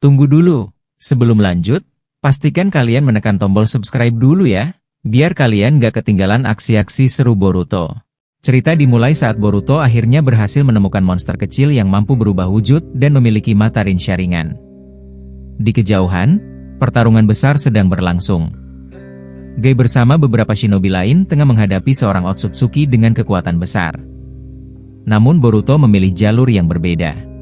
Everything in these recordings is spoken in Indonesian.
Tunggu dulu, sebelum lanjut, pastikan kalian menekan tombol subscribe dulu ya, biar kalian gak ketinggalan aksi-aksi seru Boruto. Cerita dimulai saat Boruto akhirnya berhasil menemukan monster kecil yang mampu berubah wujud dan memiliki mata Rinsha ringan. Di kejauhan, pertarungan besar sedang berlangsung. Gai bersama beberapa shinobi lain tengah menghadapi seorang Otsutsuki dengan kekuatan besar. Namun Boruto memilih jalur yang berbeda.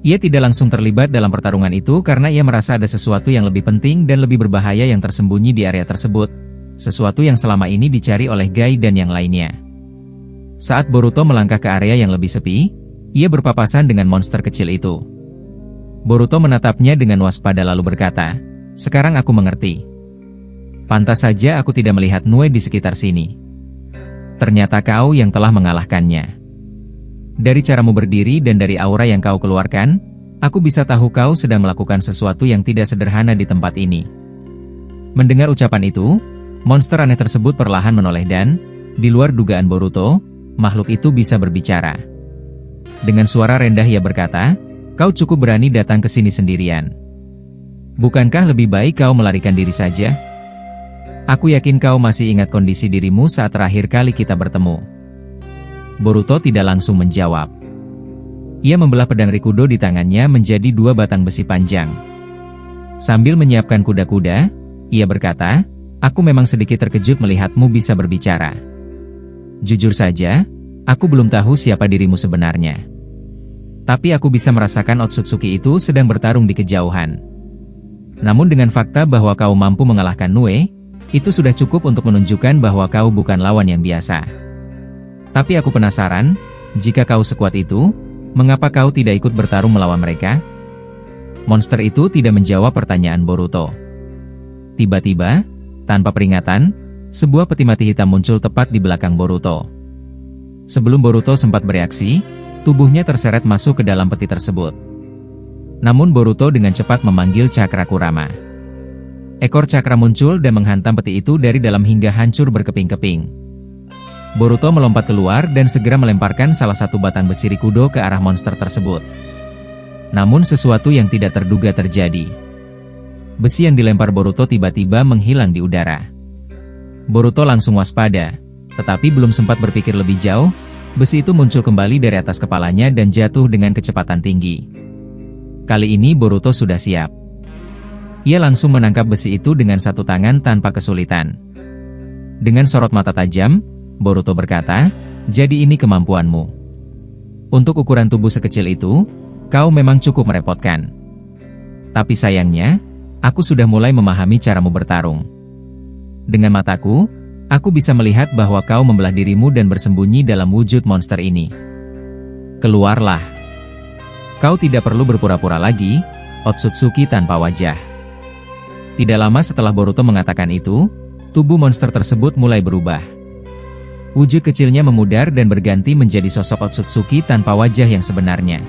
Ia tidak langsung terlibat dalam pertarungan itu karena ia merasa ada sesuatu yang lebih penting dan lebih berbahaya yang tersembunyi di area tersebut, sesuatu yang selama ini dicari oleh Gai dan yang lainnya. Saat Boruto melangkah ke area yang lebih sepi, ia berpapasan dengan monster kecil itu. Boruto menatapnya dengan waspada lalu berkata, "Sekarang aku mengerti. Pantas saja aku tidak melihat Nue di sekitar sini. Ternyata kau yang telah mengalahkannya. Dari caramu berdiri dan dari aura yang kau keluarkan, aku bisa tahu kau sedang melakukan sesuatu yang tidak sederhana di tempat ini." Mendengar ucapan itu, monster aneh tersebut perlahan menoleh dan, di luar dugaan Boruto, makhluk itu bisa berbicara. Dengan suara rendah ia berkata, "Kau cukup berani datang ke sini sendirian. Bukankah lebih baik kau melarikan diri saja? Aku yakin kau masih ingat kondisi dirimu saat terakhir kali kita bertemu." Boruto tidak langsung menjawab. Ia membelah pedang Rikudo di tangannya menjadi dua batang besi panjang. Sambil menyiapkan kuda-kuda, ia berkata, "Aku memang sedikit terkejut melihatmu bisa berbicara. Jujur saja, aku belum tahu siapa dirimu sebenarnya. Tapi aku bisa merasakan Otsutsuki itu sedang bertarung di kejauhan. Namun dengan fakta bahwa kau mampu mengalahkan Nue, itu sudah cukup untuk menunjukkan bahwa kau bukan lawan yang biasa. Tapi aku penasaran, jika kau sekuat itu, mengapa kau tidak ikut bertarung melawan mereka?" Monster itu tidak menjawab pertanyaan Boruto. Tiba-tiba, tanpa peringatan, sebuah peti mati hitam muncul tepat di belakang Boruto. Sebelum Boruto sempat bereaksi, tubuhnya terseret masuk ke dalam peti tersebut. Namun Boruto dengan cepat memanggil Cakra Kurama. Ekor cakra muncul dan menghantam peti itu dari dalam hingga hancur berkeping-keping. Boruto melompat keluar dan segera melemparkan salah satu batang besi Rikudo ke arah monster tersebut. Namun sesuatu yang tidak terduga terjadi. Besi yang dilempar Boruto tiba-tiba menghilang di udara. Boruto langsung waspada, tetapi belum sempat berpikir lebih jauh, besi itu muncul kembali dari atas kepalanya dan jatuh dengan kecepatan tinggi. Kali ini Boruto sudah siap. Ia langsung menangkap besi itu dengan satu tangan tanpa kesulitan. Dengan sorot mata tajam, Boruto berkata, "Jadi ini kemampuanmu. Untuk ukuran tubuh sekecil itu, kau memang cukup merepotkan. Tapi sayangnya, aku sudah mulai memahami caramu bertarung. Dengan mataku, aku bisa melihat bahwa kau membelah dirimu dan bersembunyi dalam wujud monster ini. Keluarlah. Kau tidak perlu berpura-pura lagi, Otsutsuki tanpa wajah." Tidak lama setelah Boruto mengatakan itu, tubuh monster tersebut mulai berubah. Wujud kecilnya memudar dan berganti menjadi sosok Otsutsuki tanpa wajah yang sebenarnya.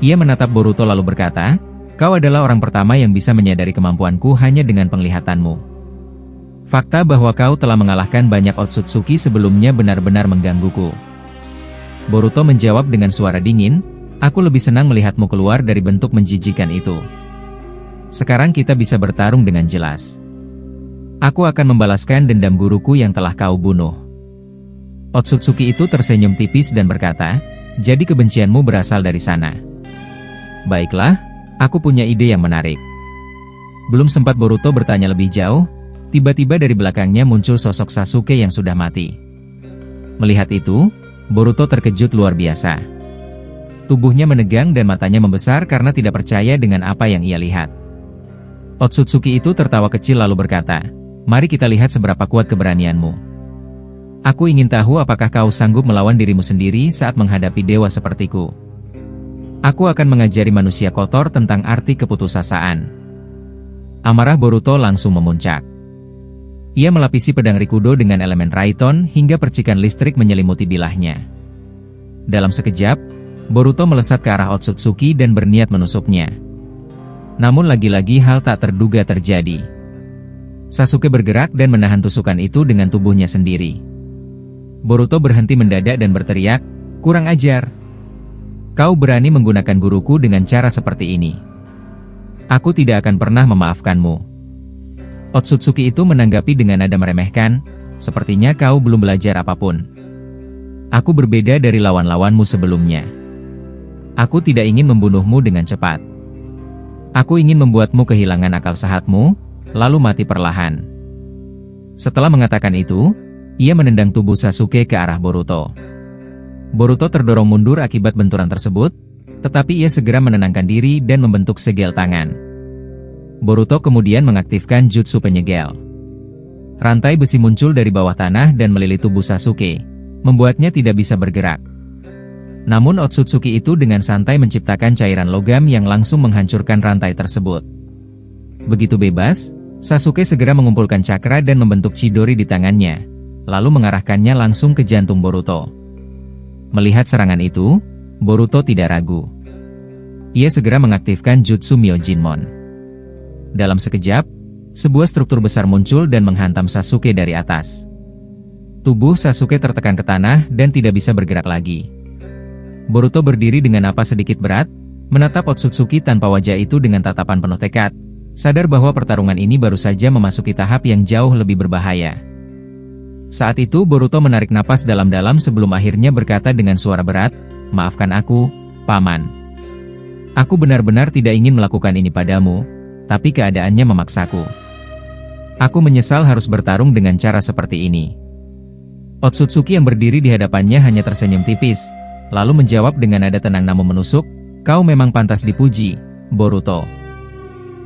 Ia menatap Boruto lalu berkata, "Kau adalah orang pertama yang bisa menyadari kemampuanku hanya dengan penglihatanmu. Fakta bahwa kau telah mengalahkan banyak Otsutsuki sebelumnya benar-benar menggangguku." Boruto menjawab dengan suara dingin, "Aku lebih senang melihatmu keluar dari bentuk menjijikan itu. Sekarang kita bisa bertarung dengan jelas. Aku akan membalaskan dendam guruku yang telah kau bunuh." Otsutsuki itu tersenyum tipis dan berkata, "Jadi kebencianmu berasal dari sana. Baiklah, aku punya ide yang menarik." Belum sempat Boruto bertanya lebih jauh, tiba-tiba dari belakangnya muncul sosok Sasuke yang sudah mati. Melihat itu, Boruto terkejut luar biasa. Tubuhnya menegang dan matanya membesar karena tidak percaya dengan apa yang ia lihat. Otsutsuki itu tertawa kecil lalu berkata, "Mari kita lihat seberapa kuat keberanianmu. Aku ingin tahu apakah kau sanggup melawan dirimu sendiri saat menghadapi dewa sepertiku. Aku akan mengajari manusia kotor tentang arti keputusasaan." Amarah Boruto langsung memuncak. Ia melapisi pedang Rikudo dengan elemen Raiton hingga percikan listrik menyelimuti bilahnya. Dalam sekejap, Boruto melesat ke arah Otsutsuki dan berniat menusuknya. Namun lagi-lagi hal tak terduga terjadi. Sasuke bergerak dan menahan tusukan itu dengan tubuhnya sendiri. Boruto berhenti mendadak dan berteriak, "Kurang ajar! Kau berani menggunakan guruku dengan cara seperti ini. Aku tidak akan pernah memaafkanmu. Otsutsuki itu menanggapi dengan nada meremehkan, sepertinya kau belum belajar apapun. Aku berbeda dari lawan-lawanmu sebelumnya. Aku tidak ingin membunuhmu dengan cepat. Aku ingin membuatmu kehilangan akal sehatmu, lalu mati perlahan. Setelah mengatakan itu, ia menendang tubuh Sasuke ke arah Boruto. Boruto terdorong mundur akibat benturan tersebut, tetapi ia segera menenangkan diri dan membentuk segel tangan. Boruto kemudian mengaktifkan jutsu penyegel. Rantai besi muncul dari bawah tanah dan melilit tubuh Sasuke, membuatnya tidak bisa bergerak. Namun Otsutsuki itu dengan santai menciptakan cairan logam yang langsung menghancurkan rantai tersebut. Begitu bebas, Sasuke segera mengumpulkan cakra dan membentuk Chidori di tangannya, lalu mengarahkannya langsung ke jantung Boruto. Melihat serangan itu, Boruto tidak ragu. Ia segera mengaktifkan Jutsu Myojinmon. Dalam sekejap, sebuah struktur besar muncul dan menghantam Sasuke dari atas. Tubuh Sasuke tertekan ke tanah dan tidak bisa bergerak lagi. Boruto berdiri dengan napas sedikit berat, menatap Otsutsuki tanpa wajah itu dengan tatapan penuh tekad, sadar bahwa pertarungan ini baru saja memasuki tahap yang jauh lebih berbahaya. Saat itu Boruto menarik napas dalam-dalam sebelum akhirnya berkata dengan suara berat, "Maafkan aku, Paman. Aku benar-benar tidak ingin melakukan ini padamu, tapi keadaannya memaksaku. Aku menyesal harus bertarung dengan cara seperti ini." Otsutsuki yang berdiri di hadapannya hanya tersenyum tipis, lalu menjawab dengan nada tenang namun menusuk, "Kau memang pantas dipuji, Boruto.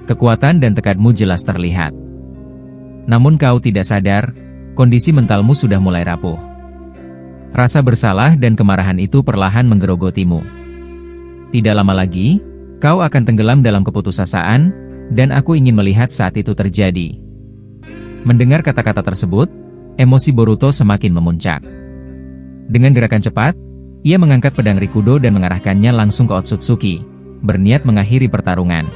Kekuatan dan tekadmu jelas terlihat. Namun kau tidak sadar, kondisi mentalmu sudah mulai rapuh. Rasa bersalah dan kemarahan itu perlahan menggerogotimu. Tidak lama lagi, kau akan tenggelam dalam keputusasaan, dan aku ingin melihat saat itu terjadi." Mendengar kata-kata tersebut, emosi Boruto semakin memuncak. Dengan gerakan cepat, ia mengangkat pedang Rikudo dan mengarahkannya langsung ke Otsutsuki, berniat mengakhiri pertarungan.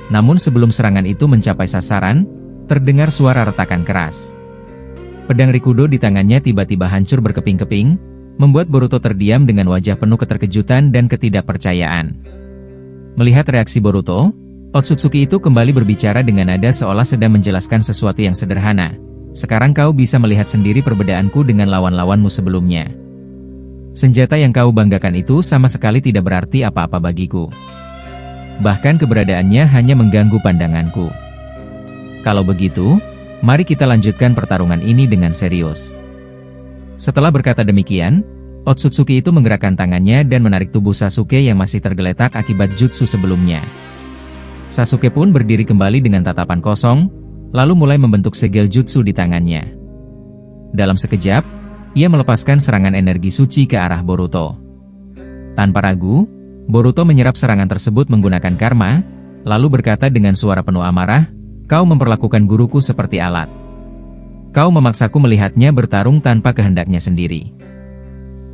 Namun sebelum serangan itu mencapai sasaran, terdengar suara retakan keras. Pedang Rikudo di tangannya tiba-tiba hancur berkeping-keping, membuat Boruto terdiam dengan wajah penuh keterkejutan dan ketidakpercayaan. Melihat reaksi Boruto, Otsutsuki itu kembali berbicara dengan nada seolah sedang menjelaskan sesuatu yang sederhana. "Sekarang kau bisa melihat sendiri perbedaanku dengan lawan-lawanmu sebelumnya. Senjata yang kau banggakan itu sama sekali tidak berarti apa-apa bagiku. Bahkan keberadaannya hanya mengganggu pandanganku. Kalau begitu, mari kita lanjutkan pertarungan ini dengan serius." Setelah berkata demikian, Otsutsuki itu menggerakkan tangannya dan menarik tubuh Sasuke yang masih tergeletak akibat jutsu sebelumnya. Sasuke pun berdiri kembali dengan tatapan kosong, lalu mulai membentuk segel jutsu di tangannya. Dalam sekejap, ia melepaskan serangan energi suci ke arah Boruto. Tanpa ragu, Boruto menyerap serangan tersebut menggunakan karma, lalu berkata dengan suara penuh amarah, "Kau memperlakukan guruku seperti alat. Kau memaksaku melihatnya bertarung tanpa kehendaknya sendiri.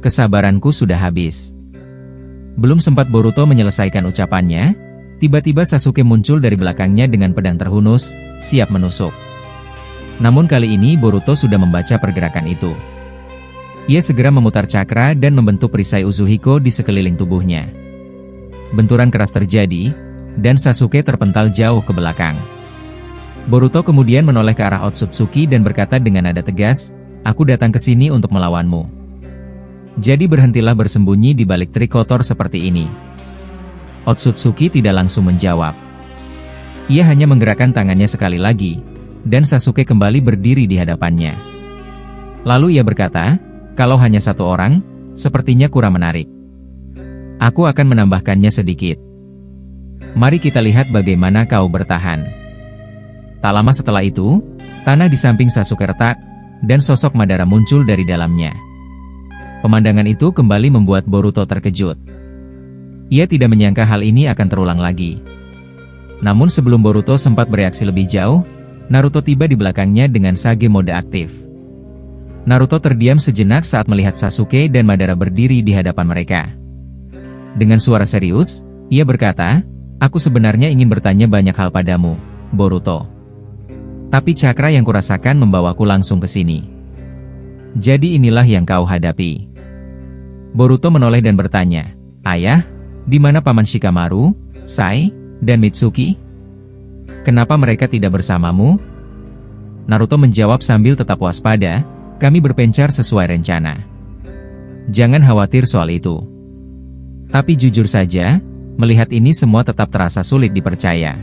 Kesabaranku sudah habis." Belum sempat Boruto menyelesaikan ucapannya, tiba-tiba Sasuke muncul dari belakangnya dengan pedang terhunus, siap menusuk. Namun kali ini Boruto sudah membaca pergerakan itu. Ia segera memutar cakra dan membentuk perisai Uzuhiko di sekeliling tubuhnya. Benturan keras terjadi, dan Sasuke terpental jauh ke belakang. Boruto kemudian menoleh ke arah Otsutsuki dan berkata dengan nada tegas, "Aku datang ke sini untuk melawanmu. Jadi berhentilah bersembunyi di balik trik kotor seperti ini." Otsutsuki tidak langsung menjawab. Ia hanya menggerakkan tangannya sekali lagi, dan Sasuke kembali berdiri di hadapannya. Lalu ia berkata, "Kalau hanya satu orang, sepertinya kurang menarik. Aku akan menambahkannya sedikit. Mari kita lihat bagaimana kau bertahan." Tak lama setelah itu, tanah di samping Sasuke retak, dan sosok Madara muncul dari dalamnya. Pemandangan itu kembali membuat Boruto terkejut. Ia tidak menyangka hal ini akan terulang lagi. Namun sebelum Boruto sempat bereaksi lebih jauh, Naruto tiba di belakangnya dengan Sage mode aktif. Naruto terdiam sejenak saat melihat Sasuke dan Madara berdiri di hadapan mereka. Dengan suara serius, ia berkata, "Aku sebenarnya ingin bertanya banyak hal padamu, Boruto. Tapi cakra yang kurasakan membawaku langsung ke sini. Jadi inilah yang kau hadapi." Boruto menoleh dan bertanya, "Ayah, di mana Paman Shikamaru, Sai?" Dan Mitsuki? Kenapa mereka tidak bersamamu? Naruto menjawab sambil tetap waspada, kami berpencar sesuai rencana. Jangan khawatir soal itu. Tapi jujur saja, melihat ini semua tetap terasa sulit dipercaya.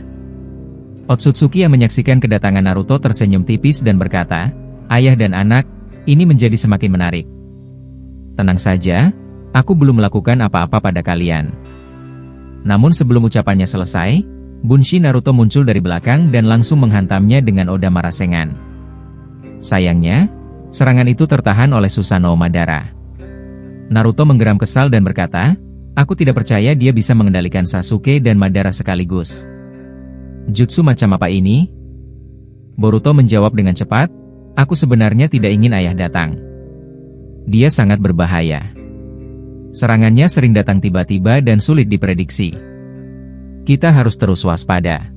Otsutsuki yang menyaksikan kedatangan Naruto tersenyum tipis dan berkata, ayah dan anak, ini menjadi semakin menarik. Tenang saja, aku belum melakukan apa-apa pada kalian. Namun sebelum ucapannya selesai, Bunshi Naruto muncul dari belakang dan langsung menghantamnya dengan Oda Marasengan. Sayangnya, serangan itu tertahan oleh Susanoo Madara. Naruto menggeram kesal dan berkata, aku tidak percaya dia bisa mengendalikan Sasuke dan Madara sekaligus. Jutsu macam apa ini? Boruto menjawab dengan cepat, aku sebenarnya tidak ingin ayah datang. Dia sangat berbahaya. Serangannya sering datang tiba-tiba dan sulit diprediksi. Kita harus terus waspada.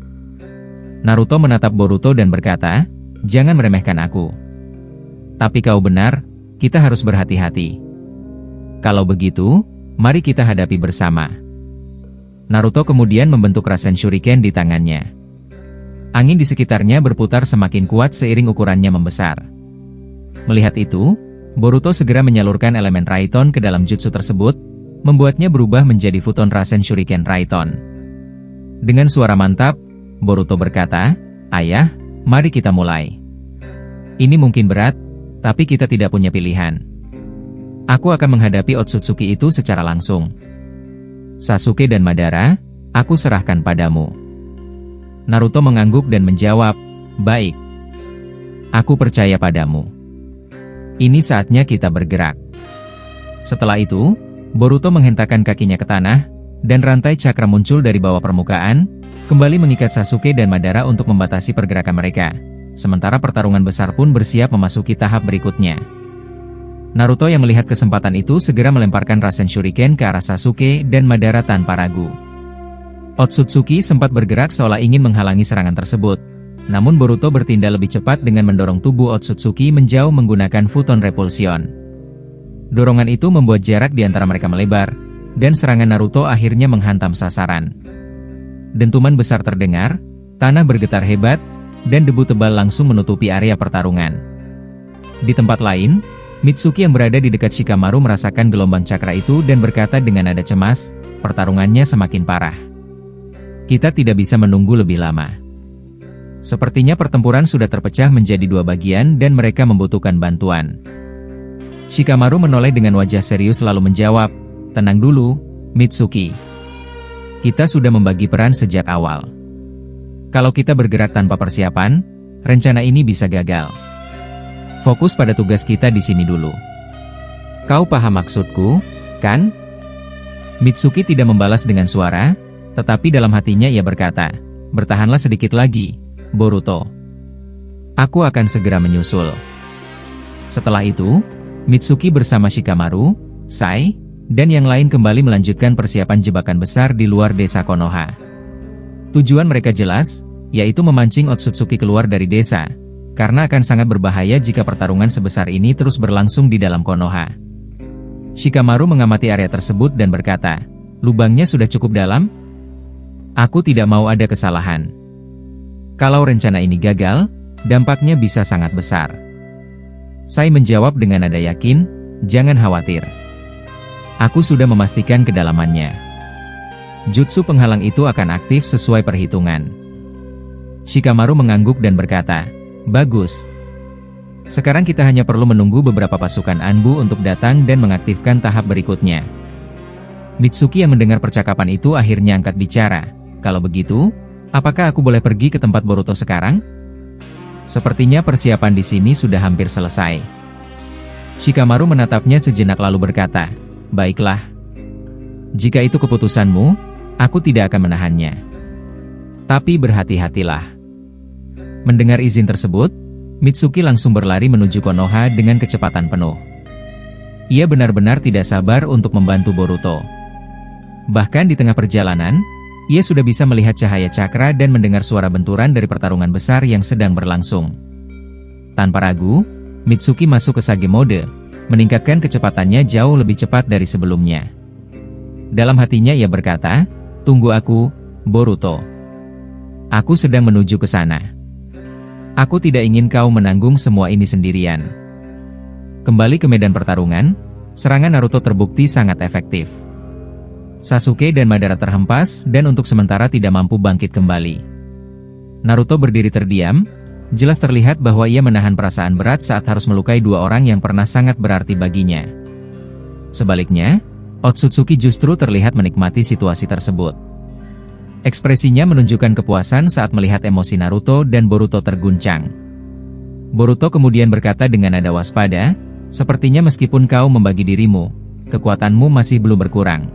Naruto menatap Boruto dan berkata, jangan meremehkan aku. Tapi kau benar, kita harus berhati-hati. Kalau begitu, mari kita hadapi bersama. Naruto kemudian membentuk Rasen Shuriken di tangannya. Angin di sekitarnya berputar semakin kuat seiring ukurannya membesar. Melihat itu, Boruto segera menyalurkan elemen Raiton ke dalam jutsu tersebut, membuatnya berubah menjadi Futon Rasen Shuriken Raiton. Dengan suara mantap, Boruto berkata, ayah, mari kita mulai. Ini mungkin berat, tapi kita tidak punya pilihan. Aku akan menghadapi Otsutsuki itu secara langsung. Sasuke dan Madara, aku serahkan padamu. Naruto mengangguk dan menjawab, baik. Aku percaya padamu. Ini saatnya kita bergerak. Setelah itu, Boruto menghentakkan kakinya ke tanah, dan rantai cakra muncul dari bawah permukaan, kembali mengikat Sasuke dan Madara untuk membatasi pergerakan mereka. Sementara pertarungan besar pun bersiap memasuki tahap berikutnya. Naruto yang melihat kesempatan itu segera melemparkan Rasen Shuriken ke arah Sasuke dan Madara tanpa ragu. Otsutsuki sempat bergerak seolah ingin menghalangi serangan tersebut. Namun Boruto bertindak lebih cepat dengan mendorong tubuh Otsutsuki menjauh menggunakan Futon Repulsion. Dorongan itu membuat jarak di antara mereka melebar, dan serangan Naruto akhirnya menghantam sasaran. Dentuman besar terdengar, tanah bergetar hebat, dan debu tebal langsung menutupi area pertarungan. Di tempat lain, Mitsuki yang berada di dekat Shikamaru merasakan gelombang cakra itu dan berkata dengan nada cemas, pertarungannya semakin parah. Kita tidak bisa menunggu lebih lama. Sepertinya pertempuran sudah terpecah menjadi dua bagian dan mereka membutuhkan bantuan. Shikamaru menoleh dengan wajah serius lalu menjawab, tenang dulu, Mitsuki. Kita sudah membagi peran sejak awal. Kalau kita bergerak tanpa persiapan, rencana ini bisa gagal. Fokus pada tugas kita di sini dulu. Kau paham maksudku, kan? Mitsuki tidak membalas dengan suara, tetapi dalam hatinya ia berkata, bertahanlah sedikit lagi, Boruto. Aku akan segera menyusul. Setelah itu, Mitsuki bersama Shikamaru, Sai, dan yang lain kembali melanjutkan persiapan jebakan besar di luar desa Konoha. Tujuan mereka jelas, yaitu memancing Otsutsuki keluar dari desa, karena akan sangat berbahaya jika pertarungan sebesar ini terus berlangsung di dalam Konoha. Shikamaru mengamati area tersebut dan berkata, lubangnya sudah cukup dalam? Aku tidak mau ada kesalahan. Kalau rencana ini gagal, dampaknya bisa sangat besar. Sai menjawab dengan nada yakin, jangan khawatir. Aku sudah memastikan kedalamannya. Jutsu penghalang itu akan aktif sesuai perhitungan. Shikamaru mengangguk dan berkata, bagus. Sekarang kita hanya perlu menunggu beberapa pasukan Anbu untuk datang dan mengaktifkan tahap berikutnya. Mitsuki yang mendengar percakapan itu akhirnya angkat bicara. Kalau begitu, apakah aku boleh pergi ke tempat Boruto sekarang? Sepertinya persiapan di sini sudah hampir selesai. Shikamaru menatapnya sejenak lalu berkata, baiklah. Jika itu keputusanmu, aku tidak akan menahannya. Tapi berhati-hatilah. Mendengar izin tersebut, Mitsuki langsung berlari menuju Konoha dengan kecepatan penuh. Ia benar-benar tidak sabar untuk membantu Boruto. Bahkan di tengah perjalanan, ia sudah bisa melihat cahaya cakra dan mendengar suara benturan dari pertarungan besar yang sedang berlangsung. Tanpa ragu, Mitsuki masuk ke Sage Mode, meningkatkan kecepatannya jauh lebih cepat dari sebelumnya. Dalam hatinya ia berkata, tunggu aku, Boruto. Aku sedang menuju ke sana. Aku tidak ingin kau menanggung semua ini sendirian. Kembali ke medan pertarungan, serangan Naruto terbukti sangat efektif. Sasuke dan Madara terhempas dan untuk sementara tidak mampu bangkit kembali. Naruto berdiri terdiam, jelas terlihat bahwa ia menahan perasaan berat saat harus melukai dua orang yang pernah sangat berarti baginya. Sebaliknya, Otsutsuki justru terlihat menikmati situasi tersebut. Ekspresinya menunjukkan kepuasan saat melihat emosi Naruto dan Boruto terguncang. Boruto kemudian berkata dengan nada waspada, "Sepertinya meskipun kau membagi dirimu, kekuatanmu masih belum berkurang.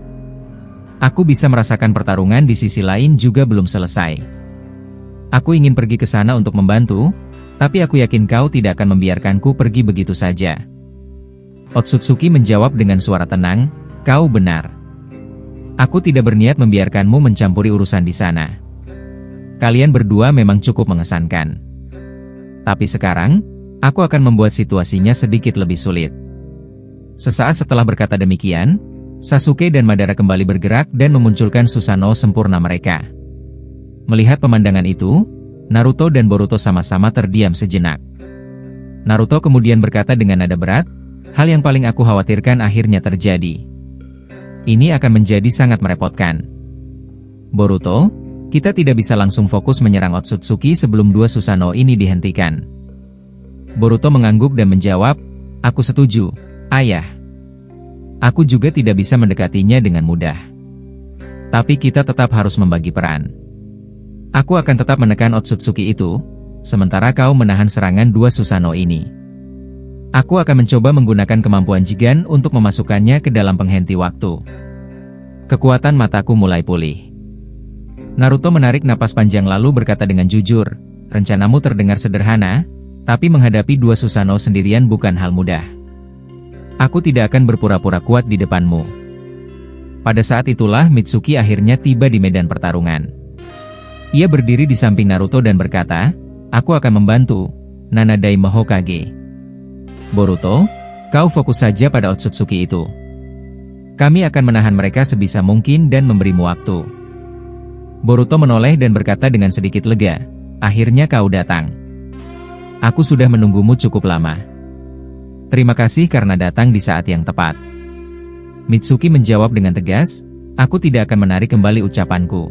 Aku bisa merasakan pertarungan di sisi lain juga belum selesai. Aku ingin pergi ke sana untuk membantu, tapi aku yakin kau tidak akan membiarkanku pergi begitu saja." Otsutsuki menjawab dengan suara tenang, "Kau benar. Aku tidak berniat membiarkanmu mencampuri urusan di sana. Kalian berdua memang cukup mengesankan. Tapi sekarang, aku akan membuat situasinya sedikit lebih sulit." Sesaat setelah berkata demikian, Sasuke dan Madara kembali bergerak dan memunculkan Susanoo sempurna mereka. Melihat pemandangan itu, Naruto dan Boruto sama-sama terdiam sejenak. Naruto kemudian berkata dengan nada berat, "Hal yang paling aku khawatirkan akhirnya terjadi. Ini akan menjadi sangat merepotkan. Boruto, kita tidak bisa langsung fokus menyerang Otsutsuki sebelum dua Susanoo ini dihentikan." Boruto mengangguk dan menjawab, "Aku setuju, Ayah. Aku juga tidak bisa mendekatinya dengan mudah. Tapi kita tetap harus membagi peran. Aku akan tetap menekan Otsutsuki itu, sementara kau menahan serangan dua Susanoo ini. Aku akan mencoba menggunakan kemampuan Jigen untuk memasukkannya ke dalam penghenti waktu." Kekuatan mataku mulai pulih. Naruto menarik napas panjang lalu berkata dengan jujur, "Rencanamu terdengar sederhana, tapi menghadapi dua Susanoo sendirian bukan hal mudah. Aku tidak akan berpura-pura kuat di depanmu." Pada saat itulah Mitsuki akhirnya tiba di medan pertarungan. Ia berdiri di samping Naruto dan berkata, "Aku akan membantu, Nana Daime Hokage. Boruto, kau fokus saja pada Otsutsuki itu. Kami akan menahan mereka sebisa mungkin dan memberimu waktu." Boruto menoleh dan berkata dengan sedikit lega, "Akhirnya kau datang. Aku sudah menunggumu cukup lama. Terima kasih karena datang di saat yang tepat." Mitsuki menjawab dengan tegas, "Aku tidak akan menarik kembali ucapanku.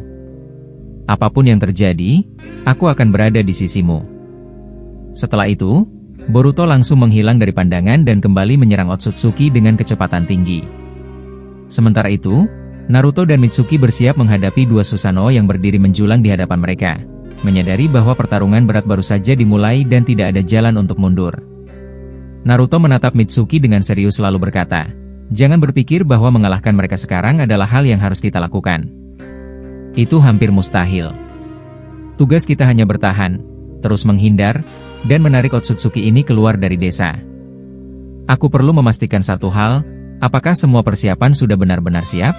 Apapun yang terjadi, aku akan berada di sisimu." Setelah itu, Boruto langsung menghilang dari pandangan dan kembali menyerang Otsutsuki dengan kecepatan tinggi. Sementara itu, Naruto dan Mitsuki bersiap menghadapi dua Susanoo yang berdiri menjulang di hadapan mereka, menyadari bahwa pertarungan berat baru saja dimulai dan tidak ada jalan untuk mundur. Naruto menatap Mitsuki dengan serius lalu berkata, "Jangan berpikir bahwa mengalahkan mereka sekarang adalah hal yang harus kita lakukan. Itu hampir mustahil. Tugas kita hanya bertahan, terus menghindar, dan menarik Otsutsuki ini keluar dari desa. Aku perlu memastikan satu hal, apakah semua persiapan sudah benar-benar siap?"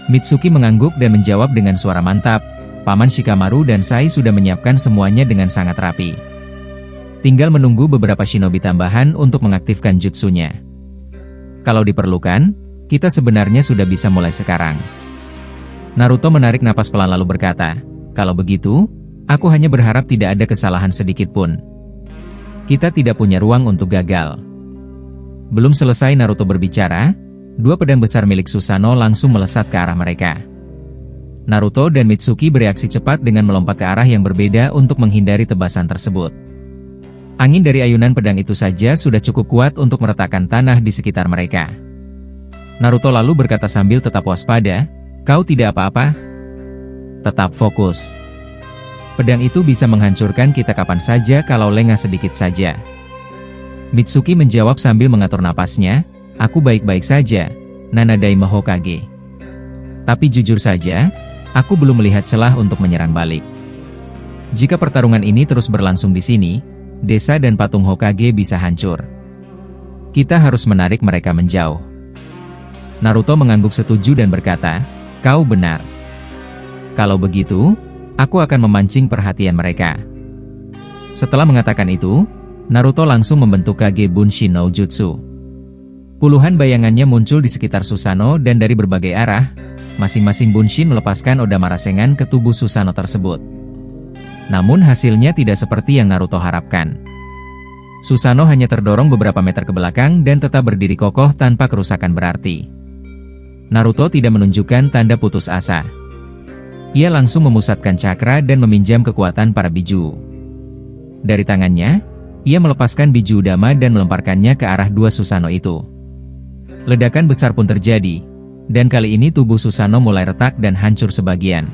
Mitsuki mengangguk dan menjawab dengan suara mantap, "Paman Shikamaru dan Sai sudah menyiapkan semuanya dengan sangat rapi. Tinggal menunggu beberapa shinobi tambahan untuk mengaktifkan jutsunya. Kalau diperlukan, kita sebenarnya sudah bisa mulai sekarang." Naruto menarik napas pelan lalu berkata, "Kalau begitu, aku hanya berharap tidak ada kesalahan sedikit pun. Kita tidak punya ruang untuk gagal." Belum selesai Naruto berbicara, dua pedang besar milik Susanoo langsung melesat ke arah mereka. Naruto dan Mitsuki bereaksi cepat dengan melompat ke arah yang berbeda untuk menghindari tebasan tersebut. Angin dari ayunan pedang itu saja sudah cukup kuat untuk meretakkan tanah di sekitar mereka. Naruto lalu berkata sambil tetap waspada, "Kau tidak apa-apa? Tetap fokus. Pedang itu bisa menghancurkan kita kapan saja kalau lengah sedikit saja." Mitsuki menjawab sambil mengatur napasnya, "Aku baik-baik saja, Nana Daime Hokage. Tapi jujur saja, aku belum melihat celah untuk menyerang balik. Jika pertarungan ini terus berlangsung di sini, desa dan patung Hokage bisa hancur. Kita harus menarik mereka menjauh." Naruto mengangguk setuju dan berkata, "Kau benar. Kalau begitu, aku akan memancing perhatian mereka." Setelah mengatakan itu, Naruto langsung membentuk Kage Bunshin no Jutsu. Puluhan bayangannya muncul di sekitar Susanoo dan dari berbagai arah, masing-masing Bunshin melepaskan Oda Marasengan ke tubuh Susanoo tersebut. Namun hasilnya tidak seperti yang Naruto harapkan. Susanoo hanya terdorong beberapa meter ke belakang dan tetap berdiri kokoh tanpa kerusakan berarti. Naruto tidak menunjukkan tanda putus asa. Ia langsung memusatkan cakra dan meminjam kekuatan para biju. Dari tangannya, ia melepaskan biju Udama dan melemparkannya ke arah dua Susanoo itu. Ledakan besar pun terjadi, dan kali ini tubuh Susanoo mulai retak dan hancur sebagian.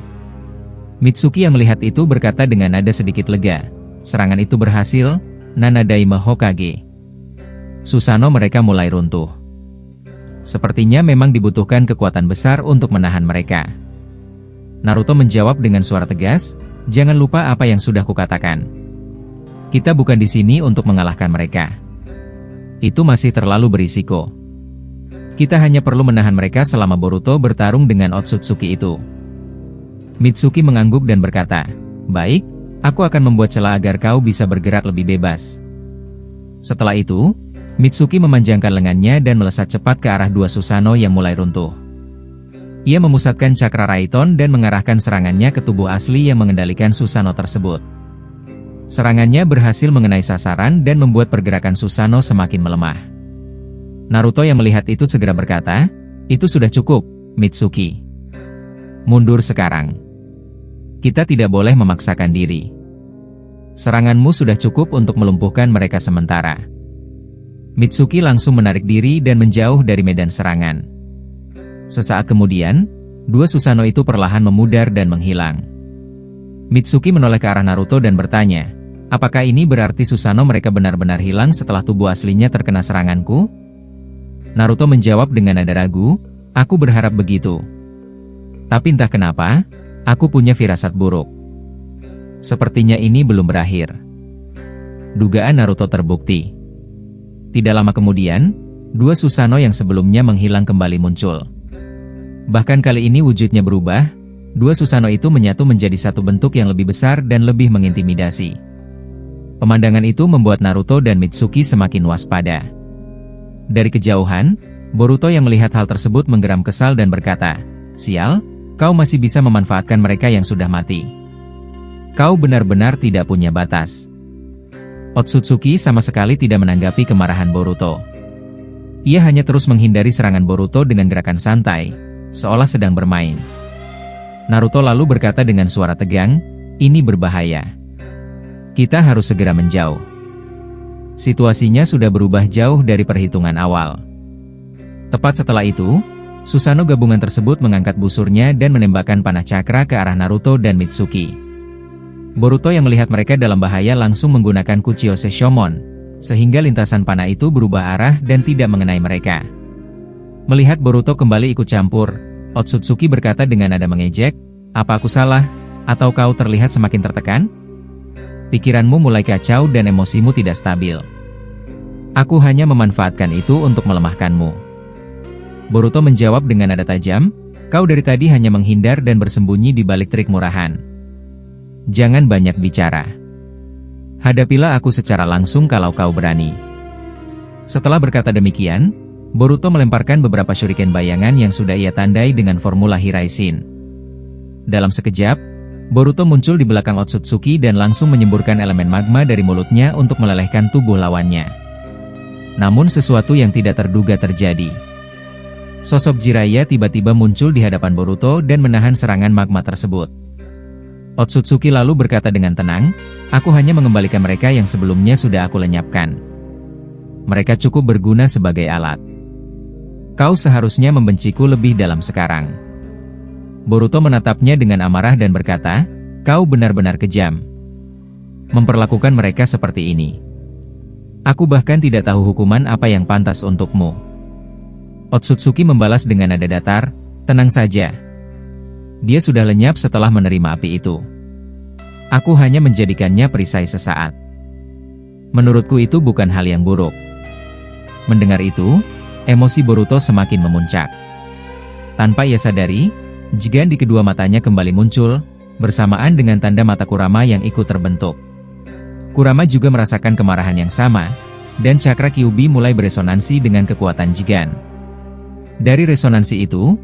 Mitsuki yang melihat itu berkata dengan nada sedikit lega, "Serangan itu berhasil, Nana Daime Hokage." Susanoo mereka mulai runtuh. Sepertinya memang dibutuhkan kekuatan besar untuk menahan mereka. Naruto menjawab dengan suara tegas, "Jangan lupa apa yang sudah kukatakan. Kita bukan di sini untuk mengalahkan mereka. Itu masih terlalu berisiko. Kita hanya perlu menahan mereka selama Boruto bertarung dengan Otsutsuki itu." Mitsuki mengangguk dan berkata, "Baik, aku akan membuat celah agar kau bisa bergerak lebih bebas." Setelah itu, Mitsuki memanjangkan lengannya dan melesat cepat ke arah dua Susanoo yang mulai runtuh. Ia memusatkan cakra Raiton dan mengarahkan serangannya ke tubuh asli yang mengendalikan Susanoo tersebut. Serangannya berhasil mengenai sasaran dan membuat pergerakan Susanoo semakin melemah. Naruto yang melihat itu segera berkata, "Itu sudah cukup, Mitsuki. Mundur sekarang. Kita tidak boleh memaksakan diri. Seranganmu sudah cukup untuk melumpuhkan mereka sementara." Mitsuki langsung menarik diri dan menjauh dari medan serangan. Sesaat kemudian, dua Susanoo itu perlahan memudar dan menghilang. Mitsuki menoleh ke arah Naruto dan bertanya, "Apakah ini berarti Susanoo mereka benar-benar hilang setelah tubuh aslinya terkena seranganku?" Naruto menjawab dengan nada ragu, "Aku berharap begitu. Tapi entah kenapa, aku punya firasat buruk. Sepertinya ini belum berakhir." Dugaan Naruto terbukti. Tidak lama kemudian, dua Susanoo yang sebelumnya menghilang kembali muncul. Bahkan kali ini wujudnya berubah, dua Susanoo itu menyatu menjadi satu bentuk yang lebih besar dan lebih mengintimidasi. Pemandangan itu membuat Naruto dan Mitsuki semakin waspada. Dari kejauhan, Boruto yang melihat hal tersebut menggeram kesal dan berkata, "Sial, kau masih bisa memanfaatkan mereka yang sudah mati. Kau benar-benar tidak punya batas." Otsutsuki sama sekali tidak menanggapi kemarahan Boruto. Ia hanya terus menghindari serangan Boruto dengan gerakan santai, seolah sedang bermain. Naruto lalu berkata dengan suara tegang, "Ini berbahaya. Kita harus segera menjauh." Situasinya sudah berubah jauh dari perhitungan awal. Tepat setelah itu, Susanoo gabungan tersebut mengangkat busurnya dan menembakkan panah cakra ke arah Naruto dan Mitsuki. Boruto yang melihat mereka dalam bahaya langsung menggunakan Kuchiyose Shomon, sehingga lintasan panah itu berubah arah dan tidak mengenai mereka. Melihat Boruto kembali ikut campur, Otsutsuki berkata dengan nada mengejek, "Apa aku salah? Atau kau terlihat semakin tertekan? Pikiranmu mulai kacau dan emosimu tidak stabil. Aku hanya memanfaatkan itu untuk melemahkanmu." Boruto menjawab dengan nada tajam, "Kau dari tadi hanya menghindar dan bersembunyi di balik trik murahan. Jangan banyak bicara. Hadapilah aku secara langsung kalau kau berani." Setelah berkata demikian, Boruto melemparkan beberapa shuriken bayangan yang sudah ia tandai dengan formula Hiraishin. Dalam sekejap, Boruto muncul di belakang Otsutsuki dan langsung menyemburkan elemen magma dari mulutnya untuk melelehkan tubuh lawannya. Namun sesuatu yang tidak terduga terjadi. Sosok Jiraiya tiba-tiba muncul di hadapan Boruto dan menahan serangan magma tersebut. Otsutsuki lalu berkata dengan tenang, "Aku hanya mengembalikan mereka yang sebelumnya sudah aku lenyapkan. Mereka cukup berguna sebagai alat. Kau seharusnya membenciku lebih dalam sekarang." Boruto menatapnya dengan amarah dan berkata, "Kau benar-benar kejam. Memperlakukan mereka seperti ini. Aku bahkan tidak tahu hukuman apa yang pantas untukmu." Otsutsuki membalas dengan nada datar, "Tenang saja. Dia sudah lenyap setelah menerima api itu. Aku hanya menjadikannya perisai sesaat. Menurutku itu bukan hal yang buruk." Mendengar itu, emosi Boruto semakin memuncak. Tanpa ia sadari, jigan di kedua matanya kembali muncul, bersamaan dengan tanda mata Kurama yang ikut terbentuk. Kurama juga merasakan kemarahan yang sama, dan cakra Kyuubi mulai beresonansi dengan kekuatan jigan. Dari resonansi itu,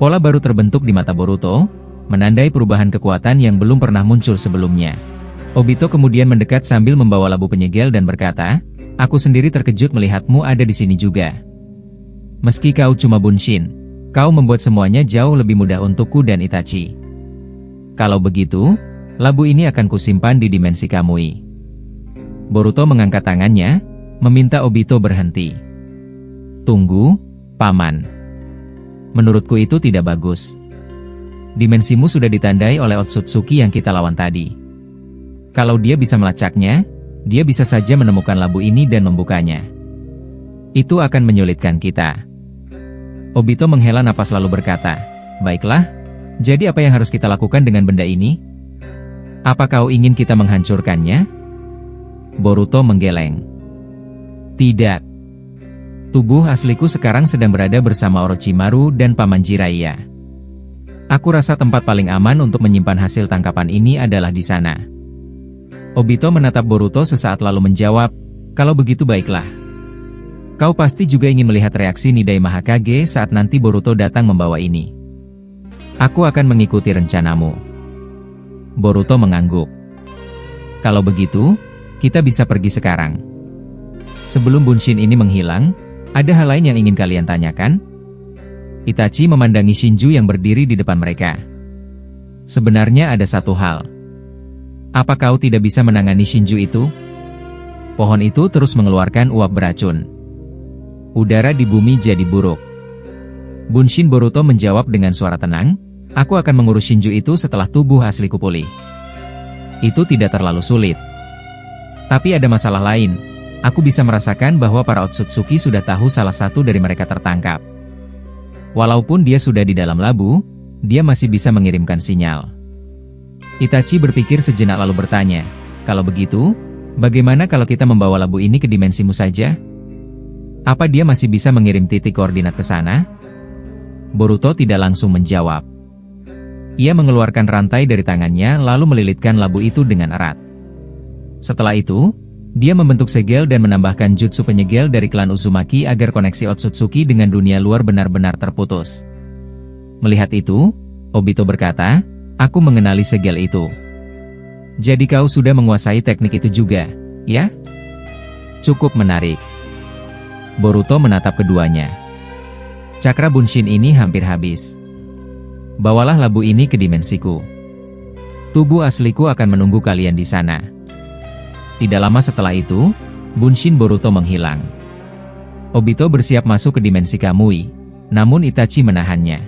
Pola baru terbentuk di mata Boruto, menandai perubahan kekuatan yang belum pernah muncul sebelumnya. Obito kemudian mendekat sambil membawa labu penyegel dan berkata, "Aku sendiri terkejut melihatmu ada di sini juga. Meski kau cuma Bunshin, kau membuat semuanya jauh lebih mudah untukku dan Itachi. Kalau begitu, labu ini akan kusimpan di dimensi Kamui." Boruto mengangkat tangannya, meminta Obito berhenti. "Tunggu, Paman. Menurutku itu tidak bagus. Dimensimu sudah ditandai oleh Otsutsuki yang kita lawan tadi. Kalau dia bisa melacaknya, dia bisa saja menemukan labu ini dan membukanya. Itu akan menyulitkan kita." Obito menghela napas lalu berkata, "Baiklah, jadi apa yang harus kita lakukan dengan benda ini? Apa kau ingin kita menghancurkannya?" Boruto menggeleng. "Tidak. Tubuh asliku sekarang sedang berada bersama Orochimaru dan Paman Jiraiya. Aku rasa tempat paling aman untuk menyimpan hasil tangkapan ini adalah di sana." Obito menatap Boruto sesaat lalu menjawab, "Kalau begitu baiklah. Kau pasti juga ingin melihat reaksi Nidai Mahakage saat nanti Boruto datang membawa ini. Aku akan mengikuti rencanamu." Boruto mengangguk. "Kalau begitu, kita bisa pergi sekarang. Sebelum Bunshin ini menghilang, ada hal lain yang ingin kalian tanyakan?" Itachi memandangi Shinju yang berdiri di depan mereka. "Sebenarnya ada satu hal. Apa kau tidak bisa menangani Shinju itu?" Pohon itu terus mengeluarkan uap beracun. Udara di bumi jadi buruk. Bunshin Boruto menjawab dengan suara tenang, "Aku akan mengurus Shinju itu setelah tubuh asliku pulih. Itu tidak terlalu sulit. Tapi ada masalah lain. Aku bisa merasakan bahwa para Otsutsuki sudah tahu salah satu dari mereka tertangkap. Walaupun dia sudah di dalam labu, dia masih bisa mengirimkan sinyal." Itachi berpikir sejenak lalu bertanya, "Kalau begitu, bagaimana kalau kita membawa labu ini ke dimensimu saja? Apa dia masih bisa mengirim titik koordinat ke sana?" Boruto tidak langsung menjawab. Ia mengeluarkan rantai dari tangannya lalu melilitkan labu itu dengan erat. Setelah itu, dia membentuk segel dan menambahkan jutsu penyegel dari klan Uzumaki agar koneksi Otsutsuki dengan dunia luar benar-benar terputus. Melihat itu, Obito berkata, "Aku mengenali segel itu. Jadi kau sudah menguasai teknik itu juga, ya? Cukup menarik." Boruto menatap keduanya. "Cakra Bunshin ini hampir habis. Bawalah labu ini ke dimensiku. Tubuh asliku akan menunggu kalian di sana." Tidak lama setelah itu, Bunshin Boruto menghilang. Obito bersiap masuk ke dimensi Kamui, namun Itachi menahannya.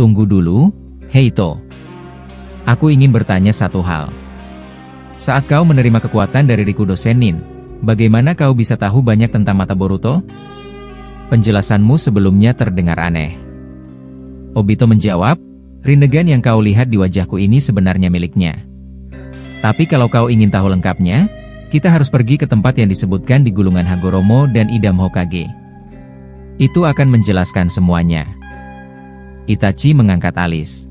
"Tunggu dulu, Heito. Aku ingin bertanya satu hal. Saat kau menerima kekuatan dari Rikudo Sennin, bagaimana kau bisa tahu banyak tentang mata Boruto? Penjelasanmu sebelumnya terdengar aneh." Obito menjawab, "Rinnegan yang kau lihat di wajahku ini sebenarnya miliknya. Tapi kalau kau ingin tahu lengkapnya, kita harus pergi ke tempat yang disebutkan di Gulungan Hagoromo dan Idam Hokage. Itu akan menjelaskan semuanya." Itachi mengangkat alis.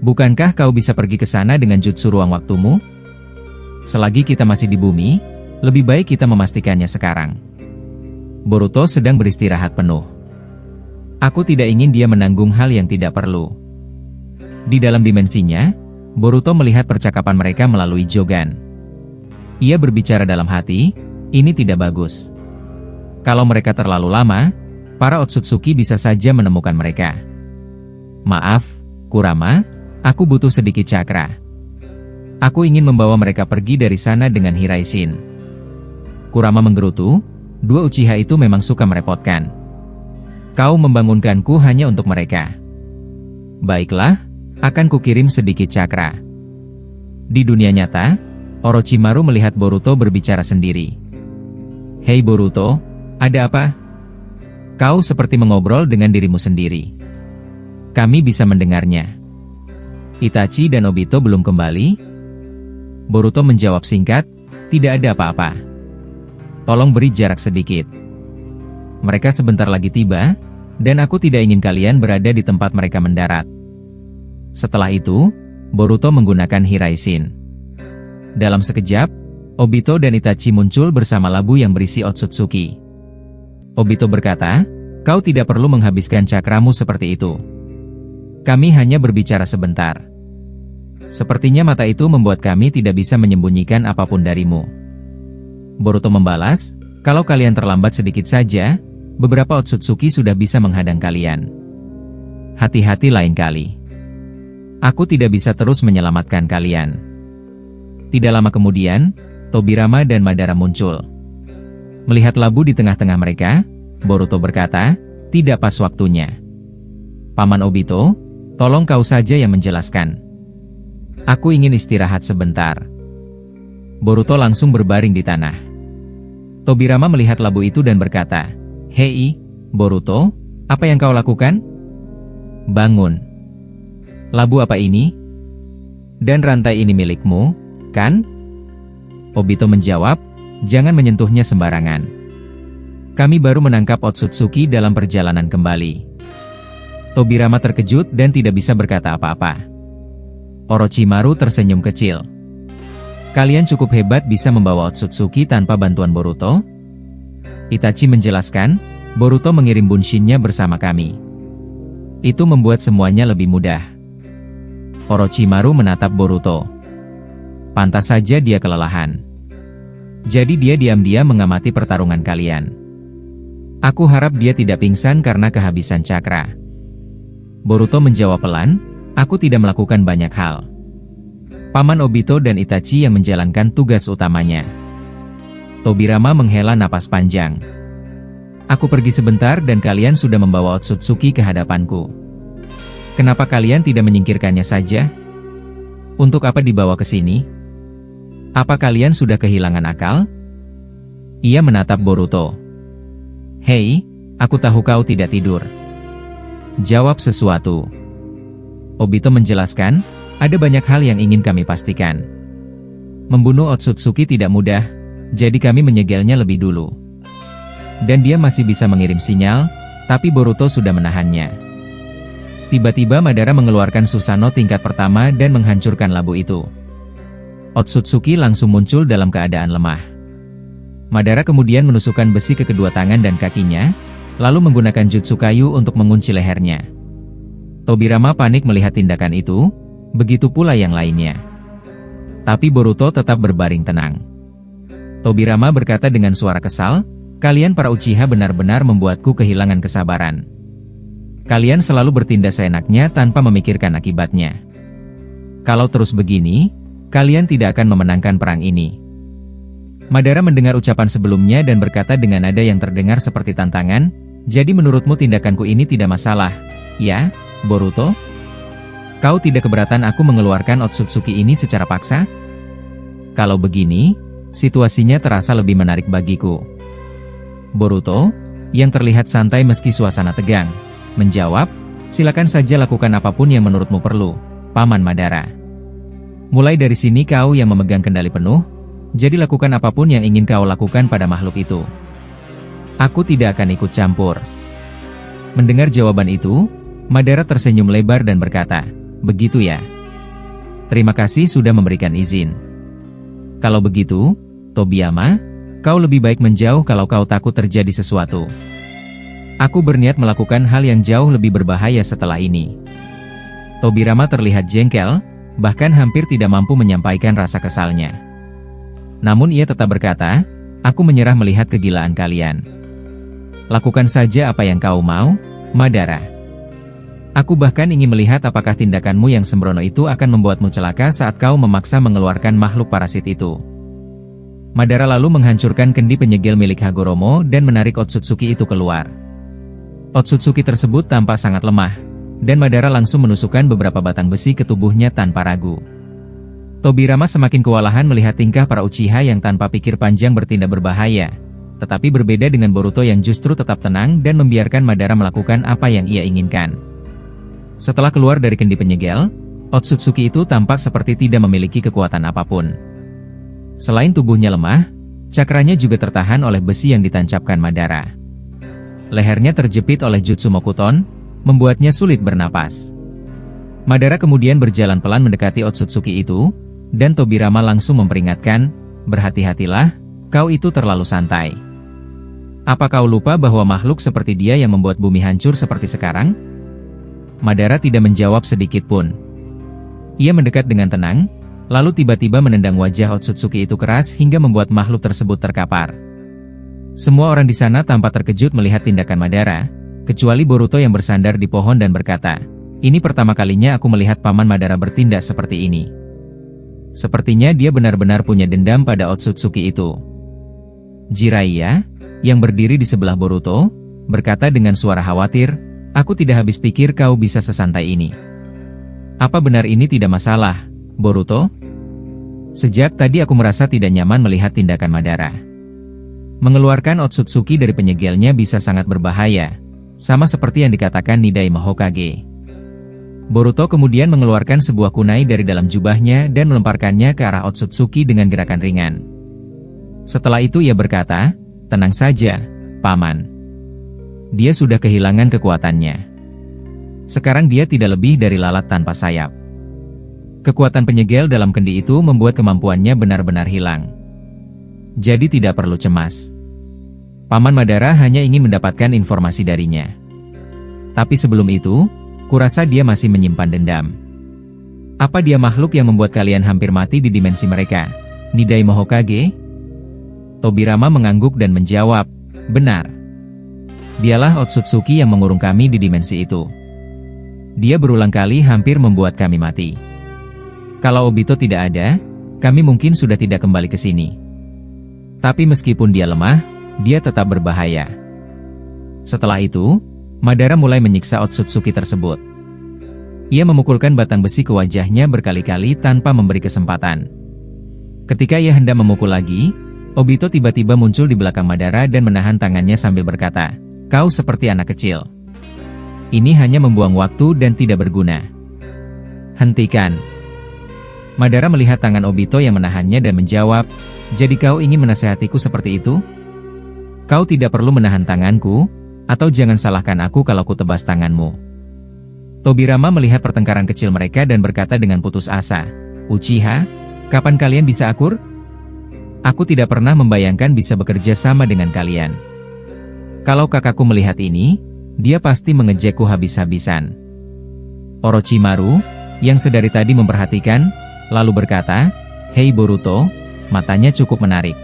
"Bukankah kau bisa pergi ke sana dengan jutsu ruang waktumu? Selagi kita masih di bumi, lebih baik kita memastikannya sekarang. Boruto sedang beristirahat penuh. Aku tidak ingin dia menanggung hal yang tidak perlu." Di dalam dimensinya, Boruto melihat percakapan mereka melalui Jogan. Ia berbicara dalam hati, "Ini tidak bagus. Kalau mereka terlalu lama, para Otsutsuki bisa saja menemukan mereka. Maaf, Kurama, aku butuh sedikit cakra. Aku ingin membawa mereka pergi dari sana dengan Hiraishin." Kurama menggerutu, "Dua Uchiha itu memang suka merepotkan. Kau membangunkanku hanya untuk mereka. Baiklah, akan kukirim sedikit cakra." Di dunia nyata, Orochimaru melihat Boruto berbicara sendiri. "Hei Boruto, ada apa? Kau seperti mengobrol dengan dirimu sendiri. Kami bisa mendengarnya." Itachi dan Obito belum kembali. Boruto menjawab singkat, "Tidak ada apa-apa. Tolong beri jarak sedikit. Mereka sebentar lagi tiba, dan aku tidak ingin kalian berada di tempat mereka mendarat." Setelah itu, Boruto menggunakan Hiraishin. Dalam sekejap, Obito dan Itachi muncul bersama labu yang berisi Otsutsuki. Obito berkata, "Kau tidak perlu menghabiskan cakramu seperti itu. Kami hanya berbicara sebentar. Sepertinya mata itu membuat kami tidak bisa menyembunyikan apapun darimu. Boruto membalas, kalau kalian terlambat sedikit saja, beberapa Otsutsuki sudah bisa menghadang kalian. Hati-hati lain kali. Aku tidak bisa terus menyelamatkan kalian. Tidak lama kemudian, Tobirama dan Madara muncul. Melihat labu di tengah-tengah mereka, Boruto berkata, tidak pas waktunya. Paman Obito, tolong kau saja yang menjelaskan. Aku ingin istirahat sebentar. Boruto langsung berbaring di tanah. Tobirama melihat labu itu dan berkata, Hei, Boruto, apa yang kau lakukan? Bangun. Labu apa ini? Dan rantai ini milikmu, kan? Obito menjawab, jangan menyentuhnya sembarangan. Kami baru menangkap Otsutsuki dalam perjalanan kembali. Tobirama terkejut dan tidak bisa berkata apa-apa. Orochimaru tersenyum kecil. Kalian cukup hebat bisa membawa Otsutsuki tanpa bantuan Boruto? Itachi menjelaskan, Boruto mengirim bunshinnya bersama kami. Itu membuat semuanya lebih mudah. Orochimaru menatap Boruto. Pantas saja dia kelelahan. Jadi dia diam-diam mengamati pertarungan kalian. Aku harap dia tidak pingsan karena kehabisan cakra. Boruto menjawab pelan, aku tidak melakukan banyak hal. Paman Obito dan Itachi yang menjalankan tugas utamanya. Tobirama menghela napas panjang. Aku pergi sebentar dan kalian sudah membawa Otsutsuki ke hadapanku. Kenapa kalian tidak menyingkirkannya saja? Untuk apa dibawa ke sini? Apa kalian sudah kehilangan akal? Ia menatap Boruto. Hei, aku tahu kau tidak tidur. Jawab sesuatu. Obito menjelaskan, ada banyak hal yang ingin kami pastikan. Membunuh Otsutsuki tidak mudah, jadi kami menyegelnya lebih dulu. Dan dia masih bisa mengirim sinyal, tapi Boruto sudah menahannya. Tiba-tiba Madara mengeluarkan Susanoo tingkat pertama dan menghancurkan labu itu. Otsutsuki langsung muncul dalam keadaan lemah. Madara kemudian menusukkan besi ke kedua tangan dan kakinya, lalu menggunakan jutsu kayu untuk mengunci lehernya. Tobirama panik melihat tindakan itu, begitu pula yang lainnya. Tapi Boruto tetap berbaring tenang. Tobirama berkata dengan suara kesal, kalian para Uchiha benar-benar membuatku kehilangan kesabaran. Kalian selalu bertindak seenaknya tanpa memikirkan akibatnya. Kalau terus begini, kalian tidak akan memenangkan perang ini. Madara mendengar ucapan sebelumnya dan berkata dengan nada yang terdengar seperti tantangan, jadi menurutmu tindakanku ini tidak masalah, ya, Boruto? Kau tidak keberatan aku mengeluarkan Otsutsuki ini secara paksa? Kalau begini, situasinya terasa lebih menarik bagiku. Boruto, yang terlihat santai meski suasana tegang, menjawab, silakan saja lakukan apapun yang menurutmu perlu, Paman Madara. Mulai dari sini kau yang memegang kendali penuh, jadi lakukan apapun yang ingin kau lakukan pada makhluk itu. Aku tidak akan ikut campur. Mendengar jawaban itu, Madara tersenyum lebar dan berkata, begitu ya. Terima kasih sudah memberikan izin. Kalau begitu, Tobirama, kau lebih baik menjauh kalau kau takut terjadi sesuatu. Aku berniat melakukan hal yang jauh lebih berbahaya setelah ini. Tobirama terlihat jengkel, bahkan hampir tidak mampu menyampaikan rasa kesalnya. Namun ia tetap berkata, aku menyerah melihat kegilaan kalian. Lakukan saja apa yang kau mau, Madara. Aku bahkan ingin melihat apakah tindakanmu yang sembrono itu akan membuatmu celaka saat kau memaksa mengeluarkan makhluk parasit itu. Madara lalu menghancurkan kendi penyegel milik Hagoromo dan menarik Otsutsuki itu keluar. Otsutsuki tersebut tampak sangat lemah, dan Madara langsung menusukkan beberapa batang besi ke tubuhnya tanpa ragu. Tobirama semakin kewalahan melihat tingkah para Uchiha yang tanpa pikir panjang bertindak berbahaya, tetapi berbeda dengan Boruto yang justru tetap tenang dan membiarkan Madara melakukan apa yang ia inginkan. Setelah keluar dari kendi penyegel, Otsutsuki itu tampak seperti tidak memiliki kekuatan apapun. Selain tubuhnya lemah, cakranya juga tertahan oleh besi yang ditancapkan Madara. Lehernya terjepit oleh Jutsu Mokuton, membuatnya sulit bernapas. Madara kemudian berjalan pelan mendekati Otsutsuki itu, dan Tobirama langsung memperingatkan, berhati-hatilah, kau itu terlalu santai. Apa kau lupa bahwa makhluk seperti dia yang membuat bumi hancur seperti sekarang? Madara tidak menjawab sedikit pun. Ia mendekat dengan tenang, lalu tiba-tiba menendang wajah Otsutsuki itu keras hingga membuat makhluk tersebut terkapar. Semua orang di sana tampak terkejut melihat tindakan Madara, kecuali Boruto yang bersandar di pohon dan berkata, "Ini pertama kalinya aku melihat Paman Madara bertindak seperti ini. Sepertinya dia benar-benar punya dendam pada Otsutsuki itu." Jiraiya, yang berdiri di sebelah Boruto, berkata dengan suara khawatir, "Aku tidak habis pikir kau bisa sesantai ini. Apa benar ini tidak masalah, Boruto?" Sejak tadi aku merasa tidak nyaman melihat tindakan Madara. Mengeluarkan Otsutsuki dari penyegelnya bisa sangat berbahaya, sama seperti yang dikatakan Nidaime Hokage. Boruto kemudian mengeluarkan sebuah kunai dari dalam jubahnya dan melemparkannya ke arah Otsutsuki dengan gerakan ringan. Setelah itu ia berkata, "Tenang saja, Paman. Dia sudah kehilangan kekuatannya. Sekarang dia tidak lebih dari lalat tanpa sayap." Kekuatan penyegel dalam kendi itu membuat kemampuannya benar-benar hilang. Jadi tidak perlu cemas. Paman Madara hanya ingin mendapatkan informasi darinya. Tapi sebelum itu, kurasa dia masih menyimpan dendam. Apa dia makhluk yang membuat kalian hampir mati di dimensi mereka, Nidaime Hokage? Tobirama mengangguk dan menjawab, "Benar. Dialah Otsutsuki yang mengurung kami di dimensi itu. Dia berulang kali hampir membuat kami mati. Kalau Obito tidak ada, kami mungkin sudah tidak kembali ke sini. Tapi meskipun dia lemah, dia tetap berbahaya." Setelah itu, Madara mulai menyiksa Otsutsuki tersebut. Ia memukulkan batang besi ke wajahnya berkali-kali tanpa memberi kesempatan. Ketika ia hendak memukul lagi, Obito tiba-tiba muncul di belakang Madara dan menahan tangannya sambil berkata, "Kau seperti anak kecil. Ini hanya membuang waktu dan tidak berguna. Hentikan." Madara melihat tangan Obito yang menahannya dan menjawab, "Jadi kau ingin menasehatiku seperti itu? Kau tidak perlu menahan tanganku, atau jangan salahkan aku kalau ku tebas tanganmu." Tobirama melihat pertengkaran kecil mereka dan berkata dengan putus asa, "Uchiha, kapan kalian bisa akur? Aku tidak pernah membayangkan bisa bekerja sama dengan kalian. Kalau kakakku melihat ini, dia pasti mengejekku habis-habisan." Orochimaru, yang sedari tadi memperhatikan, lalu berkata, "Hei Boruto, matanya cukup menarik.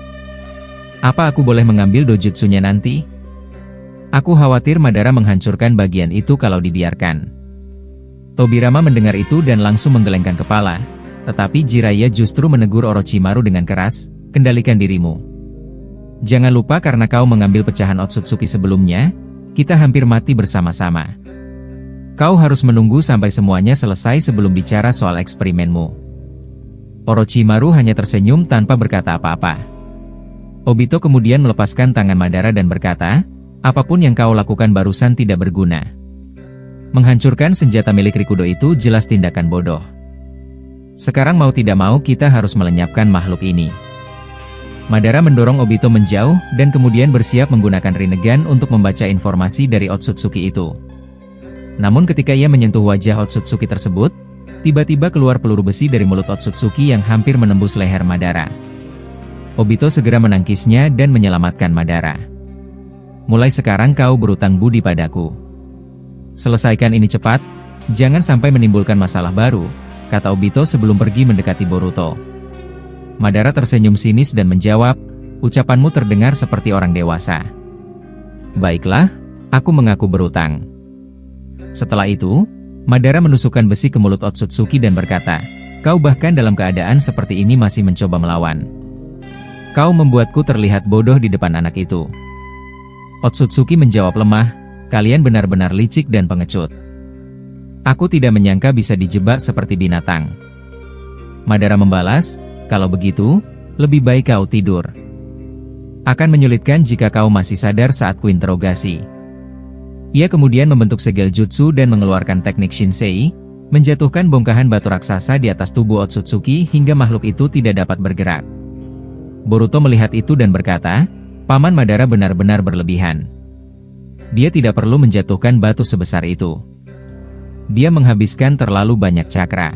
Apa aku boleh mengambil dojutsunya nanti? Aku khawatir Madara menghancurkan bagian itu kalau dibiarkan." Tobirama mendengar itu dan langsung menggelengkan kepala, tetapi Jiraiya justru menegur Orochimaru dengan keras, "Kendalikan dirimu. Jangan lupa karena kau mengambil pecahan Otsutsuki sebelumnya, kita hampir mati bersama-sama. Kau harus menunggu sampai semuanya selesai sebelum bicara soal eksperimenmu." Orochimaru hanya tersenyum tanpa berkata apa-apa. Obito kemudian melepaskan tangan Madara dan berkata, "Apapun yang kau lakukan barusan tidak berguna. Menghancurkan senjata milik Rikudo itu jelas tindakan bodoh. Sekarang mau tidak mau kita harus melenyapkan makhluk ini." Madara mendorong Obito menjauh dan kemudian bersiap menggunakan Rinnegan untuk membaca informasi dari Otsutsuki itu. Namun ketika ia menyentuh wajah Otsutsuki tersebut, tiba-tiba keluar peluru besi dari mulut Otsutsuki yang hampir menembus leher Madara. Obito segera menangkisnya dan menyelamatkan Madara. "Mulai sekarang kau berutang budi padaku. Selesaikan ini cepat, jangan sampai menimbulkan masalah baru," kata Obito sebelum pergi mendekati Boruto. Madara tersenyum sinis dan menjawab, "Ucapanmu terdengar seperti orang dewasa. Baiklah, aku mengaku berutang." Setelah itu, Madara menusukkan besi ke mulut Otsutsuki dan berkata, "Kau bahkan dalam keadaan seperti ini masih mencoba melawan. Kau membuatku terlihat bodoh di depan anak itu." Otsutsuki menjawab lemah, "Kalian benar-benar licik dan pengecut. Aku tidak menyangka bisa dijebak seperti binatang." Madara membalas, "Kalau begitu, lebih baik kau tidur. Akan menyulitkan jika kau masih sadar saat kuinterogasi." Ia kemudian membentuk segel jutsu dan mengeluarkan teknik Shinsei, menjatuhkan bongkahan batu raksasa di atas tubuh Otsutsuki hingga makhluk itu tidak dapat bergerak. Boruto melihat itu dan berkata, "Paman Madara benar-benar berlebihan. Dia tidak perlu menjatuhkan batu sebesar itu. Dia menghabiskan terlalu banyak cakra."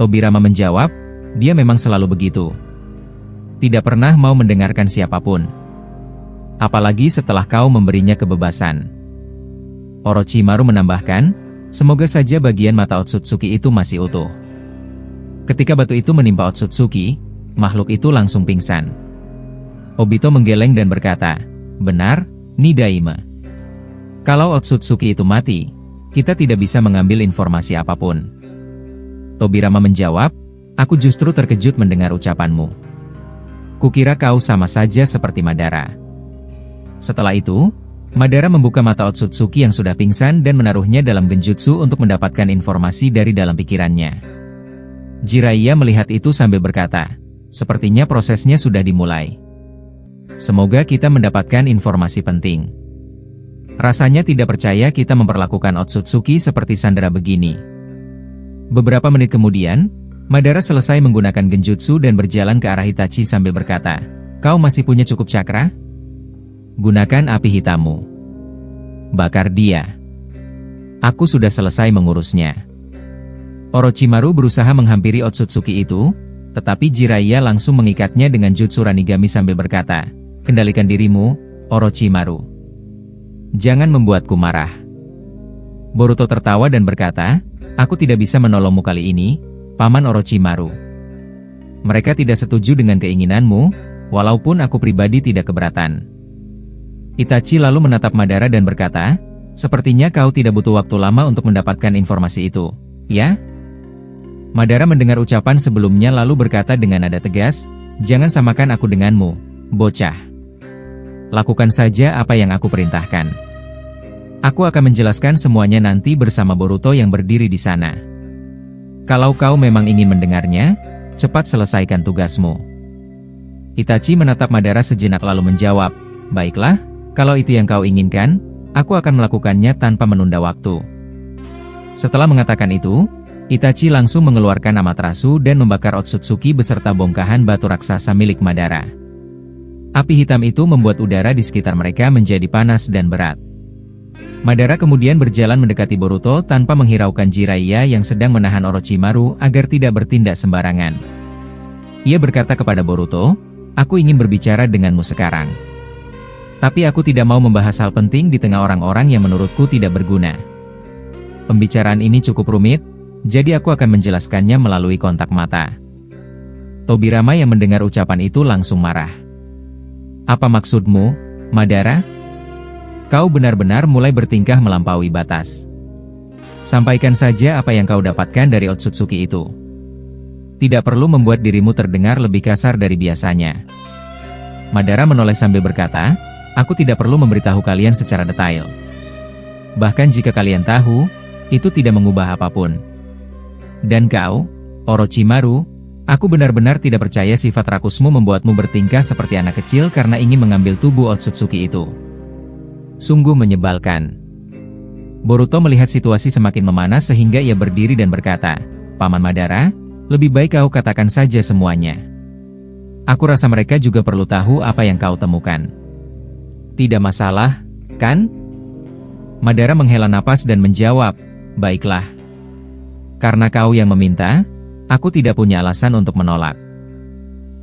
Tobirama menjawab, "Dia memang selalu begitu. Tidak pernah mau mendengarkan siapapun. Apalagi setelah kau memberinya kebebasan." Orochimaru menambahkan, Semoga saja bagian mata Otsutsuki itu masih utuh. Ketika batu itu menimpa Otsutsuki, makhluk itu langsung pingsan. Obito menggeleng dan berkata, "Benar, Nidaime. Kalau Otsutsuki itu mati, kita tidak bisa mengambil informasi apapun." Tobirama menjawab, "Aku justru terkejut mendengar ucapanmu. Kukira kau sama saja seperti Madara." Setelah itu, Madara membuka mata Otsutsuki yang sudah pingsan dan menaruhnya dalam genjutsu untuk mendapatkan informasi dari dalam pikirannya. Jiraiya melihat itu sambil berkata, "Sepertinya prosesnya sudah dimulai. Semoga kita mendapatkan informasi penting." Rasanya tidak percaya kita memperlakukan Otsutsuki seperti sandera begini. Beberapa menit kemudian, Madara selesai menggunakan genjutsu dan berjalan ke arah Itachi sambil berkata, "Kau masih punya cukup cakra? Gunakan api hitammu. Bakar dia. Aku sudah selesai mengurusnya." Orochimaru berusaha menghampiri Otsutsuki itu, tetapi Jiraiya langsung mengikatnya dengan jutsu Ranigami sambil berkata, "Kendalikan dirimu, Orochimaru. Jangan membuatku marah." Boruto tertawa dan berkata, "Aku tidak bisa menolongmu kali ini, Paman Orochimaru. Mereka tidak setuju dengan keinginanmu, walaupun aku pribadi tidak keberatan." Itachi lalu menatap Madara dan berkata, "Sepertinya kau tidak butuh waktu lama untuk mendapatkan informasi itu, ya?" Madara mendengar ucapan sebelumnya lalu berkata dengan nada tegas, "Jangan samakan aku denganmu, bocah. Lakukan saja apa yang aku perintahkan. Aku akan menjelaskan semuanya nanti bersama Boruto yang berdiri di sana. Kalau kau memang ingin mendengarnya, cepat selesaikan tugasmu." Itachi menatap Madara sejenak lalu menjawab, "Baiklah. Kalau itu yang kau inginkan, aku akan melakukannya tanpa menunda waktu." Setelah mengatakan itu, Itachi langsung mengeluarkan Amaterasu dan membakar Otsutsuki beserta bongkahan batu raksasa milik Madara. Api hitam itu membuat udara di sekitar mereka menjadi panas dan berat. Madara kemudian berjalan mendekati Boruto tanpa menghiraukan Jiraiya yang sedang menahan Orochimaru agar tidak bertindak sembarangan. Ia berkata kepada Boruto, "Aku ingin berbicara denganmu sekarang. Tapi aku tidak mau membahas hal penting di tengah orang-orang yang menurutku tidak berguna. Pembicaraan ini cukup rumit, jadi aku akan menjelaskannya melalui kontak mata." Tobirama yang mendengar ucapan itu langsung marah. "Apa maksudmu, Madara? Kau benar-benar mulai bertingkah melampaui batas. Sampaikan saja apa yang kau dapatkan dari Otsutsuki itu. Tidak perlu membuat dirimu terdengar lebih kasar dari biasanya." Madara menoleh sambil berkata, "Aku tidak perlu memberitahu kalian secara detail. Bahkan jika kalian tahu, itu tidak mengubah apapun. Dan kau, Orochimaru, aku benar-benar tidak percaya sifat rakusmu membuatmu bertingkah seperti anak kecil karena ingin mengambil tubuh Otsutsuki itu. Sungguh menyebalkan." Boruto melihat situasi semakin memanas sehingga ia berdiri dan berkata, "Paman Madara, lebih baik kau katakan saja semuanya. Aku rasa mereka juga perlu tahu apa yang kau temukan." "Tidak masalah, kan?" Madara menghela napas dan menjawab, "Baiklah. Karena kau yang meminta, aku tidak punya alasan untuk menolak."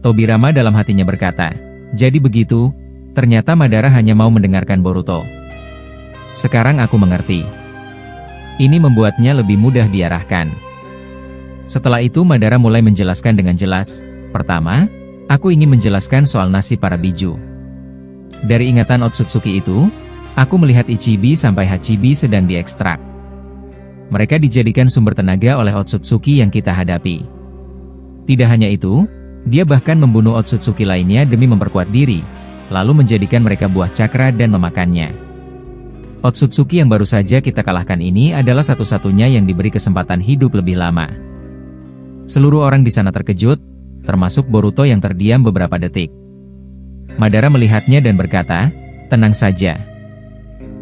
Tobirama dalam hatinya berkata, "Jadi begitu, ternyata Madara hanya mau mendengarkan Boruto. Sekarang aku mengerti. Ini membuatnya lebih mudah diarahkan." Setelah itu Madara mulai menjelaskan dengan jelas, "Pertama, aku ingin menjelaskan soal nasib para biju. Dari ingatan Otsutsuki itu, aku melihat Ichibi sampai Hachibi sedang diekstrak. Mereka dijadikan sumber tenaga oleh Otsutsuki yang kita hadapi. Tidak hanya itu, dia bahkan membunuh Otsutsuki lainnya demi memperkuat diri, lalu menjadikan mereka buah cakra dan memakannya. Otsutsuki yang baru saja kita kalahkan ini adalah satu-satunya yang diberi kesempatan hidup lebih lama." Seluruh orang di sana terkejut, termasuk Boruto yang terdiam beberapa detik. Madara melihatnya dan berkata, "Tenang saja.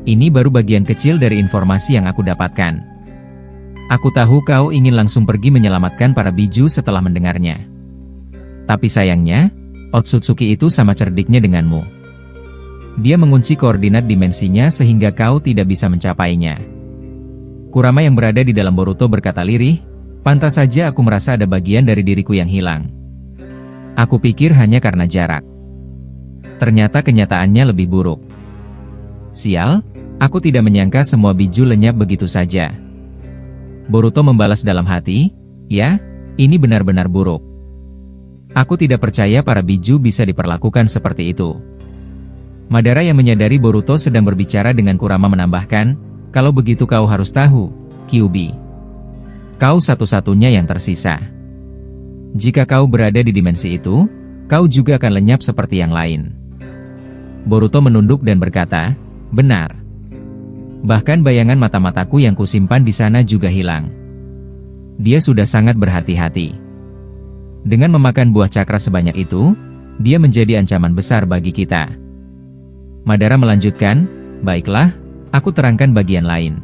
Ini baru bagian kecil dari informasi yang aku dapatkan. Aku tahu kau ingin langsung pergi menyelamatkan para biju setelah mendengarnya. Tapi sayangnya, Otsutsuki itu sama cerdiknya denganmu. Dia mengunci koordinat dimensinya sehingga kau tidak bisa mencapainya." Kurama yang berada di dalam Boruto berkata lirih, "Pantas saja aku merasa ada bagian dari diriku yang hilang. Aku pikir hanya karena jarak. Ternyata kenyataannya lebih buruk. Sial, aku tidak menyangka semua biju lenyap begitu saja." Boruto membalas dalam hati, "Ya, ini benar-benar buruk. Aku tidak percaya para biju bisa diperlakukan seperti itu." Madara yang menyadari Boruto sedang berbicara dengan Kurama menambahkan, "Kalau begitu kau harus tahu, Kyuubi. Kau satu-satunya yang tersisa. Jika kau berada di dimensi itu, kau juga akan lenyap seperti yang lain." Boruto menunduk dan berkata, "Benar. Bahkan bayangan mata-mataku yang kusimpan di sana juga hilang." Dia sudah sangat berhati-hati. Dengan memakan buah cakra sebanyak itu, dia menjadi ancaman besar bagi kita. Madara melanjutkan, "Baiklah, aku terangkan bagian lain.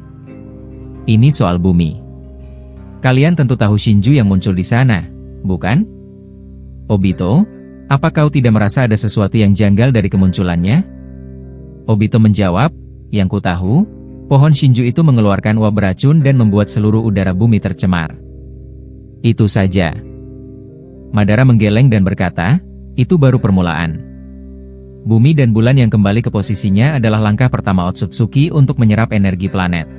Ini soal bumi. Kalian tentu tahu Shinju yang muncul di sana, bukan? Obito, apa kau tidak merasa ada sesuatu yang janggal dari kemunculannya?" Obito menjawab, "Yang ku tahu, pohon Shinju itu mengeluarkan uap beracun dan membuat seluruh udara bumi tercemar. Itu saja." Madara menggeleng dan berkata, "Itu baru permulaan. Bumi dan bulan yang kembali ke posisinya adalah langkah pertama Otsutsuki untuk menyerap energi planet.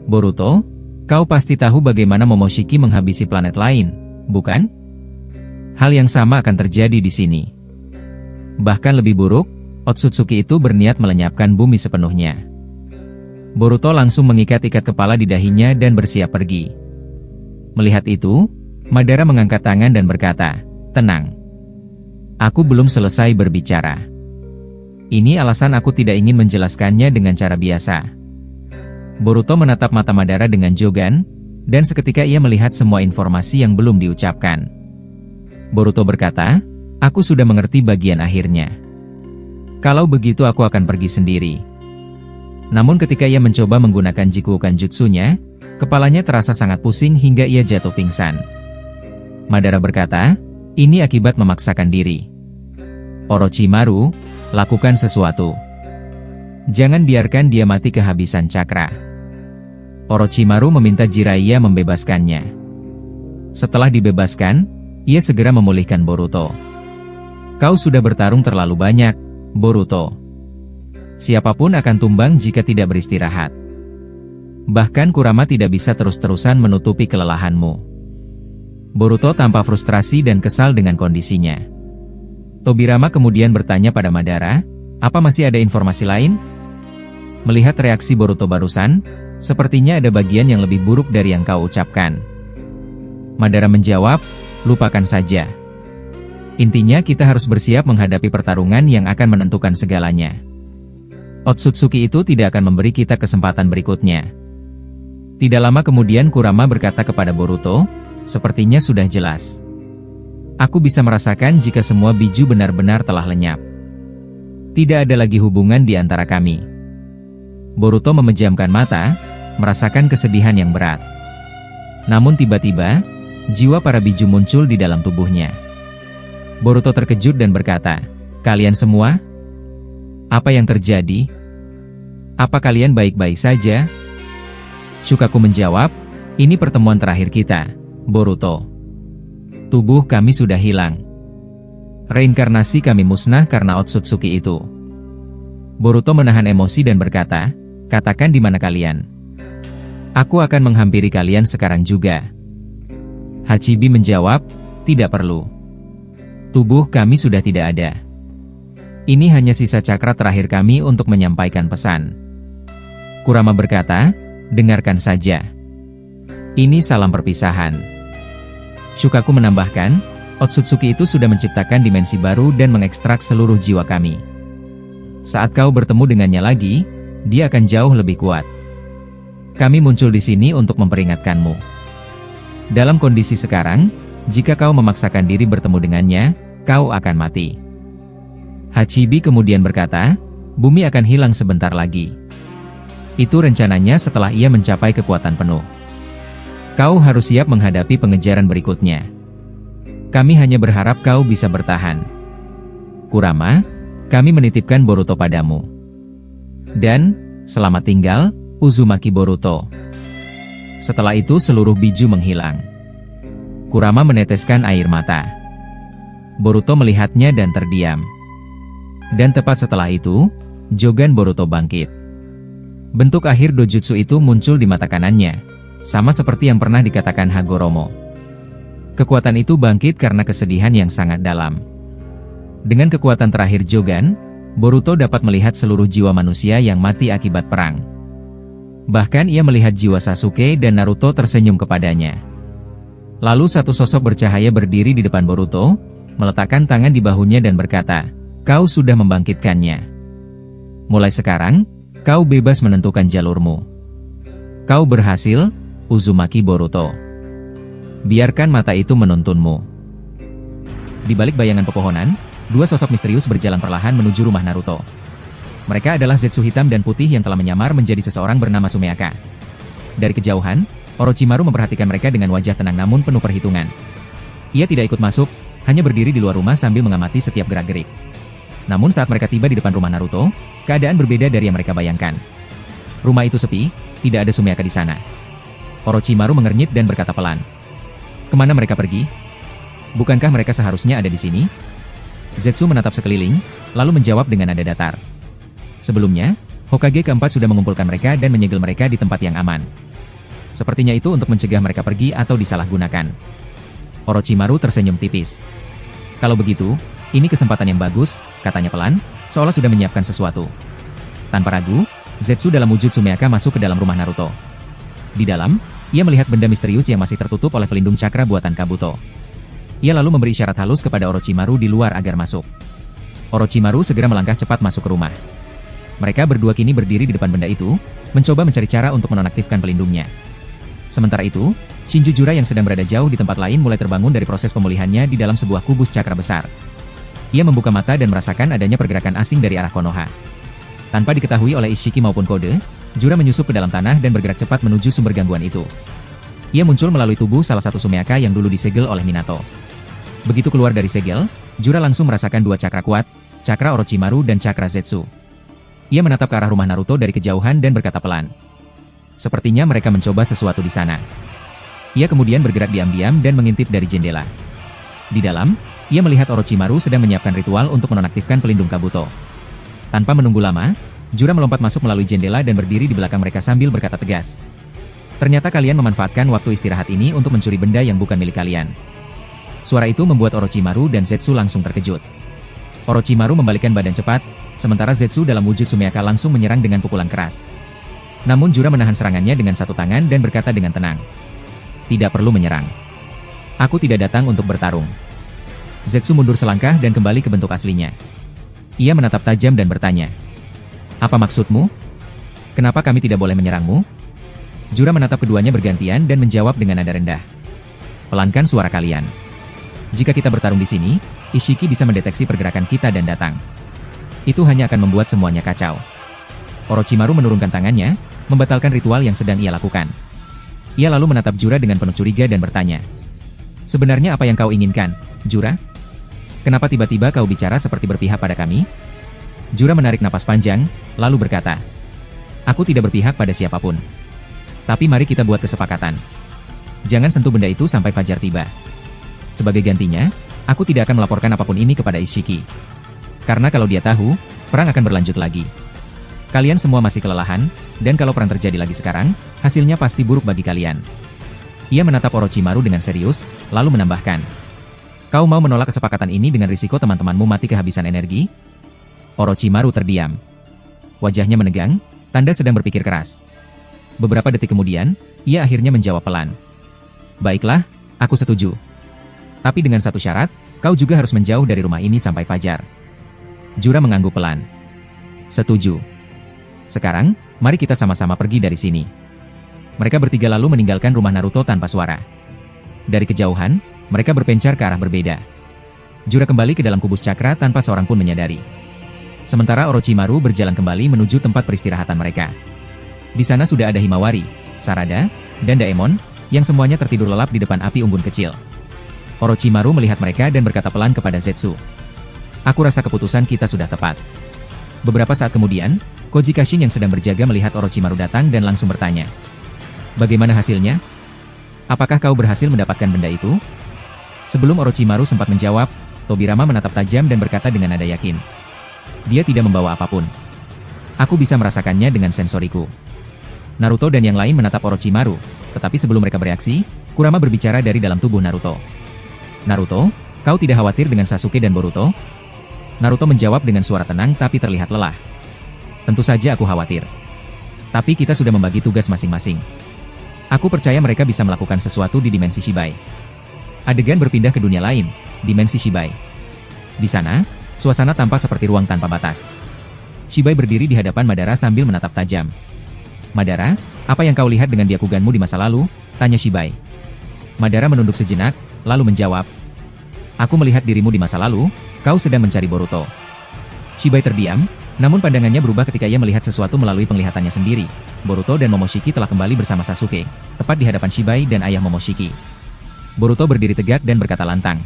Boruto, kau pasti tahu bagaimana Momoshiki menghabisi planet lain, bukan? Hal yang sama akan terjadi di sini. Bahkan lebih buruk, Otsutsuki itu berniat melenyapkan bumi sepenuhnya." Boruto langsung mengikat-ikat kepala di dahinya dan bersiap pergi. Melihat itu, Madara mengangkat tangan dan berkata, "Tenang. Aku belum selesai berbicara. Ini alasan aku tidak ingin menjelaskannya dengan cara biasa." Boruto menatap mata Madara dengan jogan, dan seketika ia melihat semua informasi yang belum diucapkan. Boruto berkata, "Aku sudah mengerti bagian akhirnya. Kalau begitu aku akan pergi sendiri." Namun ketika ia mencoba menggunakan Jikuukan Jutsunya, kepalanya terasa sangat pusing hingga ia jatuh pingsan. Madara berkata, "Ini akibat memaksakan diri. Orochimaru, lakukan sesuatu. Jangan biarkan dia mati kehabisan cakra." Orochimaru meminta Jiraiya membebaskannya. Setelah dibebaskan, ia segera memulihkan Boruto. "Kau sudah bertarung terlalu banyak, Boruto. Siapapun akan tumbang jika tidak beristirahat. Bahkan Kurama tidak bisa terus-terusan menutupi kelelahanmu." Boruto tampak frustrasi dan kesal dengan kondisinya. Tobirama kemudian bertanya pada Madara, "Apa masih ada informasi lain?" Melihat reaksi Boruto barusan, sepertinya ada bagian yang lebih buruk dari yang kau ucapkan. Madara menjawab, "Lupakan saja. Intinya kita harus bersiap menghadapi pertarungan yang akan menentukan segalanya. Otsutsuki itu tidak akan memberi kita kesempatan berikutnya." Tidak lama kemudian Kurama berkata kepada Boruto, "Sepertinya sudah jelas. Aku bisa merasakan jika semua biju benar-benar telah lenyap. Tidak ada lagi hubungan di antara kami." Boruto memejamkan mata, merasakan kesedihan yang berat. Namun tiba-tiba, jiwa para biju muncul di dalam tubuhnya. Boruto terkejut dan berkata, "Kalian semua? Apa yang terjadi? Apa kalian baik-baik saja?" Shukaku menjawab, "Ini pertemuan terakhir kita, Boruto. Tubuh kami sudah hilang. Reinkarnasi kami musnah karena Otsutsuki itu." Boruto menahan emosi dan berkata, "Katakan di mana kalian? Aku akan menghampiri kalian sekarang juga." Hachibi menjawab, "Tidak perlu. Tubuh kami sudah tidak ada. Ini hanya sisa cakra terakhir kami untuk menyampaikan pesan." Kurama berkata, "Dengarkan saja. Ini salam perpisahan." Shukaku menambahkan, "Otsutsuki itu sudah menciptakan dimensi baru dan mengekstrak seluruh jiwa kami. Saat kau bertemu dengannya lagi, dia akan jauh lebih kuat. Kami muncul di sini untuk memperingatkanmu. Dalam kondisi sekarang, jika kau memaksakan diri bertemu dengannya, kau akan mati." Hachibi kemudian berkata, "Bumi akan hilang sebentar lagi. Itu rencananya setelah ia mencapai kekuatan penuh. Kau harus siap menghadapi pengejaran berikutnya. Kami hanya berharap kau bisa bertahan. Kurama, kami menitipkan Boruto padamu. Dan, selamat tinggal, Uzumaki Boruto." Setelah itu seluruh biju menghilang. Kurama meneteskan air mata. Boruto melihatnya dan terdiam. Dan tepat setelah itu, Jogan Boruto bangkit. Bentuk akhir dojutsu itu muncul di mata kanannya, Sama seperti yang pernah dikatakan Hagoromo. Kekuatan itu bangkit karena kesedihan yang sangat dalam. Dengan kekuatan terakhir Jogan, Boruto dapat melihat seluruh jiwa manusia yang mati akibat perang. Bahkan ia melihat jiwa Sasuke dan Naruto tersenyum kepadanya. Lalu satu sosok bercahaya berdiri di depan Boruto, meletakkan tangan di bahunya dan berkata, "Kau sudah membangkitkannya. Mulai sekarang, kau bebas menentukan jalurmu. Kau berhasil, Uzumaki Boruto. Biarkan mata itu menuntunmu." Di balik bayangan pepohonan, dua sosok misterius berjalan perlahan menuju rumah Naruto. Mereka adalah Zetsu hitam dan putih yang telah menyamar menjadi seseorang bernama Sumeaka. Dari kejauhan, Orochimaru memperhatikan mereka dengan wajah tenang namun penuh perhitungan. Ia tidak ikut masuk, hanya berdiri di luar rumah sambil mengamati setiap gerak-gerik. Namun saat mereka tiba di depan rumah Naruto, keadaan berbeda dari yang mereka bayangkan. Rumah itu sepi, tidak ada Sumeaka di sana. Orochimaru mengernyit dan berkata pelan, "Kemana mereka pergi? Bukankah mereka seharusnya ada di sini?" Zetsu menatap sekeliling, lalu menjawab dengan nada datar. Sebelumnya, Hokage keempat sudah mengumpulkan mereka dan menyegel mereka di tempat yang aman. Sepertinya itu untuk mencegah mereka pergi atau disalahgunakan. Orochimaru tersenyum tipis. "Kalau begitu, ini kesempatan yang bagus," katanya pelan, seolah sudah menyiapkan sesuatu. Tanpa ragu, Zetsu dalam wujud Sumeaka masuk ke dalam rumah Naruto. Di dalam, ia melihat benda misterius yang masih tertutup oleh pelindung cakra buatan Kabuto. Ia lalu memberi isyarat halus kepada Orochimaru di luar agar masuk. Orochimaru segera melangkah cepat masuk ke rumah. Mereka berdua kini berdiri di depan benda itu, mencoba mencari cara untuk menonaktifkan pelindungnya. Sementara itu, Shinjujura yang sedang berada jauh di tempat lain mulai terbangun dari proses pemulihannya di dalam sebuah kubus cakra besar. Ia membuka mata dan merasakan adanya pergerakan asing dari arah Konoha. Tanpa diketahui oleh Ishiki maupun Kode, Jura menyusup ke dalam tanah dan bergerak cepat menuju sumber gangguan itu. Ia muncul melalui tubuh salah satu Sumeaka yang dulu disegel oleh Minato. Begitu keluar dari segel, Jura langsung merasakan dua cakra kuat, cakra Orochimaru dan cakra Zetsu. Ia menatap ke arah rumah Naruto dari kejauhan dan berkata pelan, "Sepertinya mereka mencoba sesuatu di sana." Ia kemudian bergerak diam-diam dan mengintip dari jendela. Di dalam, ia melihat Orochimaru sedang menyiapkan ritual untuk menonaktifkan pelindung Kabuto. Tanpa menunggu lama, Jura melompat masuk melalui jendela dan berdiri di belakang mereka sambil berkata tegas, "Ternyata kalian memanfaatkan waktu istirahat ini untuk mencuri benda yang bukan milik kalian." Suara itu membuat Orochimaru dan Zetsu langsung terkejut. Orochimaru membalikkan badan cepat, sementara Zetsu dalam wujud Sumeaka langsung menyerang dengan pukulan keras. Namun Jura menahan serangannya dengan satu tangan dan berkata dengan tenang, "Tidak perlu menyerang. Aku tidak datang untuk bertarung." Zetsu mundur selangkah dan kembali ke bentuk aslinya. Ia menatap tajam dan bertanya, "Apa maksudmu? Kenapa kami tidak boleh menyerangmu?" Jura menatap keduanya bergantian dan menjawab dengan nada rendah, "Pelankan suara kalian. Jika kita bertarung di sini, Ishiki bisa mendeteksi pergerakan kita dan datang. Itu hanya akan membuat semuanya kacau." Orochimaru menurunkan tangannya, membatalkan ritual yang sedang ia lakukan. Ia lalu menatap Jura dengan penuh curiga dan bertanya, "Sebenarnya apa yang kau inginkan, Jura? Kenapa tiba-tiba kau bicara seperti berpihak pada kami?" Jura menarik napas panjang, lalu berkata, "Aku tidak berpihak pada siapapun. Tapi mari kita buat kesepakatan. Jangan sentuh benda itu sampai fajar tiba. Sebagai gantinya, aku tidak akan melaporkan apapun ini kepada Ishiki. Karena kalau dia tahu, perang akan berlanjut lagi. Kalian semua masih kelelahan, dan kalau perang terjadi lagi sekarang, hasilnya pasti buruk bagi kalian." Ia menatap Orochimaru dengan serius, lalu menambahkan, "Kau mau menolak kesepakatan ini dengan risiko teman-temanmu mati kehabisan energi?" Orochimaru terdiam. Wajahnya menegang, tanda sedang berpikir keras. Beberapa detik kemudian, ia akhirnya menjawab pelan, "Baiklah, aku setuju. Tapi dengan satu syarat, kau juga harus menjauh dari rumah ini sampai fajar." Jura mengangguk pelan. "Setuju. Sekarang, mari kita sama-sama pergi dari sini." Mereka bertiga lalu meninggalkan rumah Naruto tanpa suara. Dari kejauhan, mereka berpencar ke arah berbeda. Jura kembali ke dalam kubus cakra tanpa seorang pun menyadari. Sementara Orochimaru berjalan kembali menuju tempat peristirahatan mereka. Di sana sudah ada Himawari, Sarada, dan Daemon, yang semuanya tertidur lelap di depan api unggun kecil. Orochimaru melihat mereka dan berkata pelan kepada Zetsu, "Aku rasa keputusan kita sudah tepat." Beberapa saat kemudian, Koji Kashin yang sedang berjaga melihat Orochimaru datang dan langsung bertanya, "Bagaimana hasilnya? Apakah kau berhasil mendapatkan benda itu?" Sebelum Orochimaru sempat menjawab, Tobirama menatap tajam dan berkata dengan nada yakin, "Dia tidak membawa apapun. Aku bisa merasakannya dengan sensoriku." Naruto dan yang lain menatap Orochimaru, Tetapi sebelum mereka bereaksi, Kurama berbicara dari dalam tubuh Naruto. "Naruto, kau tidak khawatir dengan Sasuke dan Boruto?" Naruto menjawab dengan suara tenang tapi terlihat lelah. "Tentu saja aku khawatir. Tapi kita sudah membagi tugas masing-masing. Aku percaya mereka bisa melakukan sesuatu di dimensi Shibai." Adegan berpindah ke dunia lain, dimensi Shibai. Di sana, suasana tampak seperti ruang tanpa batas. Shibai berdiri di hadapan Madara sambil menatap tajam. "Madara, apa yang kau lihat dengan Byakuganmu di masa lalu?" tanya Shibai. Madara menunduk sejenak, lalu menjawab, "Aku melihat dirimu di masa lalu, kau sedang mencari Boruto." Shibai terdiam, namun pandangannya berubah ketika ia melihat sesuatu melalui penglihatannya sendiri. Boruto dan Momoshiki telah kembali bersama Sasuke, tepat di hadapan Shibai dan ayah Momoshiki. Boruto berdiri tegak dan berkata lantang,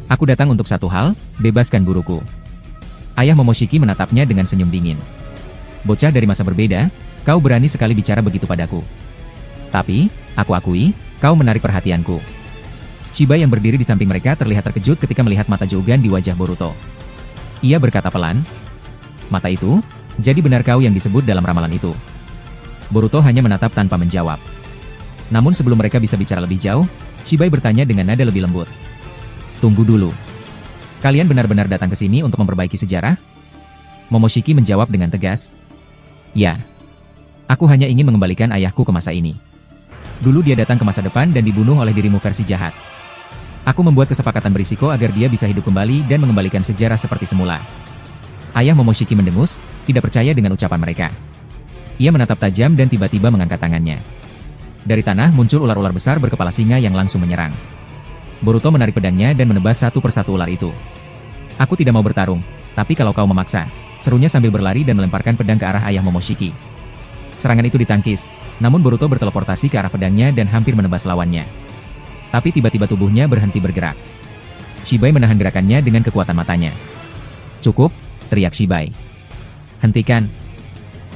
"Aku datang untuk satu hal, bebaskan guruku." Ayah Momoshiki menatapnya dengan senyum dingin. "Bocah dari masa berbeda, kau berani sekali bicara begitu padaku. Tapi, aku akui, kau menarik perhatianku." Shibai yang berdiri di samping mereka terlihat terkejut ketika melihat mata Jogan di wajah Boruto. Ia berkata pelan, "Mata itu, jadi benar kau yang disebut dalam ramalan itu?" Boruto hanya menatap tanpa menjawab. Namun sebelum mereka bisa bicara lebih jauh, Shibai bertanya dengan nada lebih lembut. "Tunggu dulu. Kalian benar-benar datang ke sini untuk memperbaiki sejarah?" Momoshiki menjawab dengan tegas, "Ya. Aku hanya ingin mengembalikan ayahku ke masa ini. Dulu dia datang ke masa depan dan dibunuh oleh dirimu versi jahat. Aku membuat kesepakatan berisiko agar dia bisa hidup kembali dan mengembalikan sejarah seperti semula." Ayah Momoshiki mendengus, tidak percaya dengan ucapan mereka. Ia menatap tajam dan tiba-tiba mengangkat tangannya. Dari tanah muncul ular-ular besar berkepala singa yang langsung menyerang. Boruto menarik pedangnya dan menebas satu persatu ular itu. "Aku tidak mau bertarung, tapi kalau kau memaksa," serunya sambil berlari dan melemparkan pedang ke arah ayah Momoshiki. Serangan itu ditangkis, namun Boruto berteleportasi ke arah pedangnya dan hampir menebas lawannya. Tapi tiba-tiba tubuhnya berhenti bergerak. Shibai menahan gerakannya dengan kekuatan matanya. "Cukup," teriak Shibai. "Hentikan.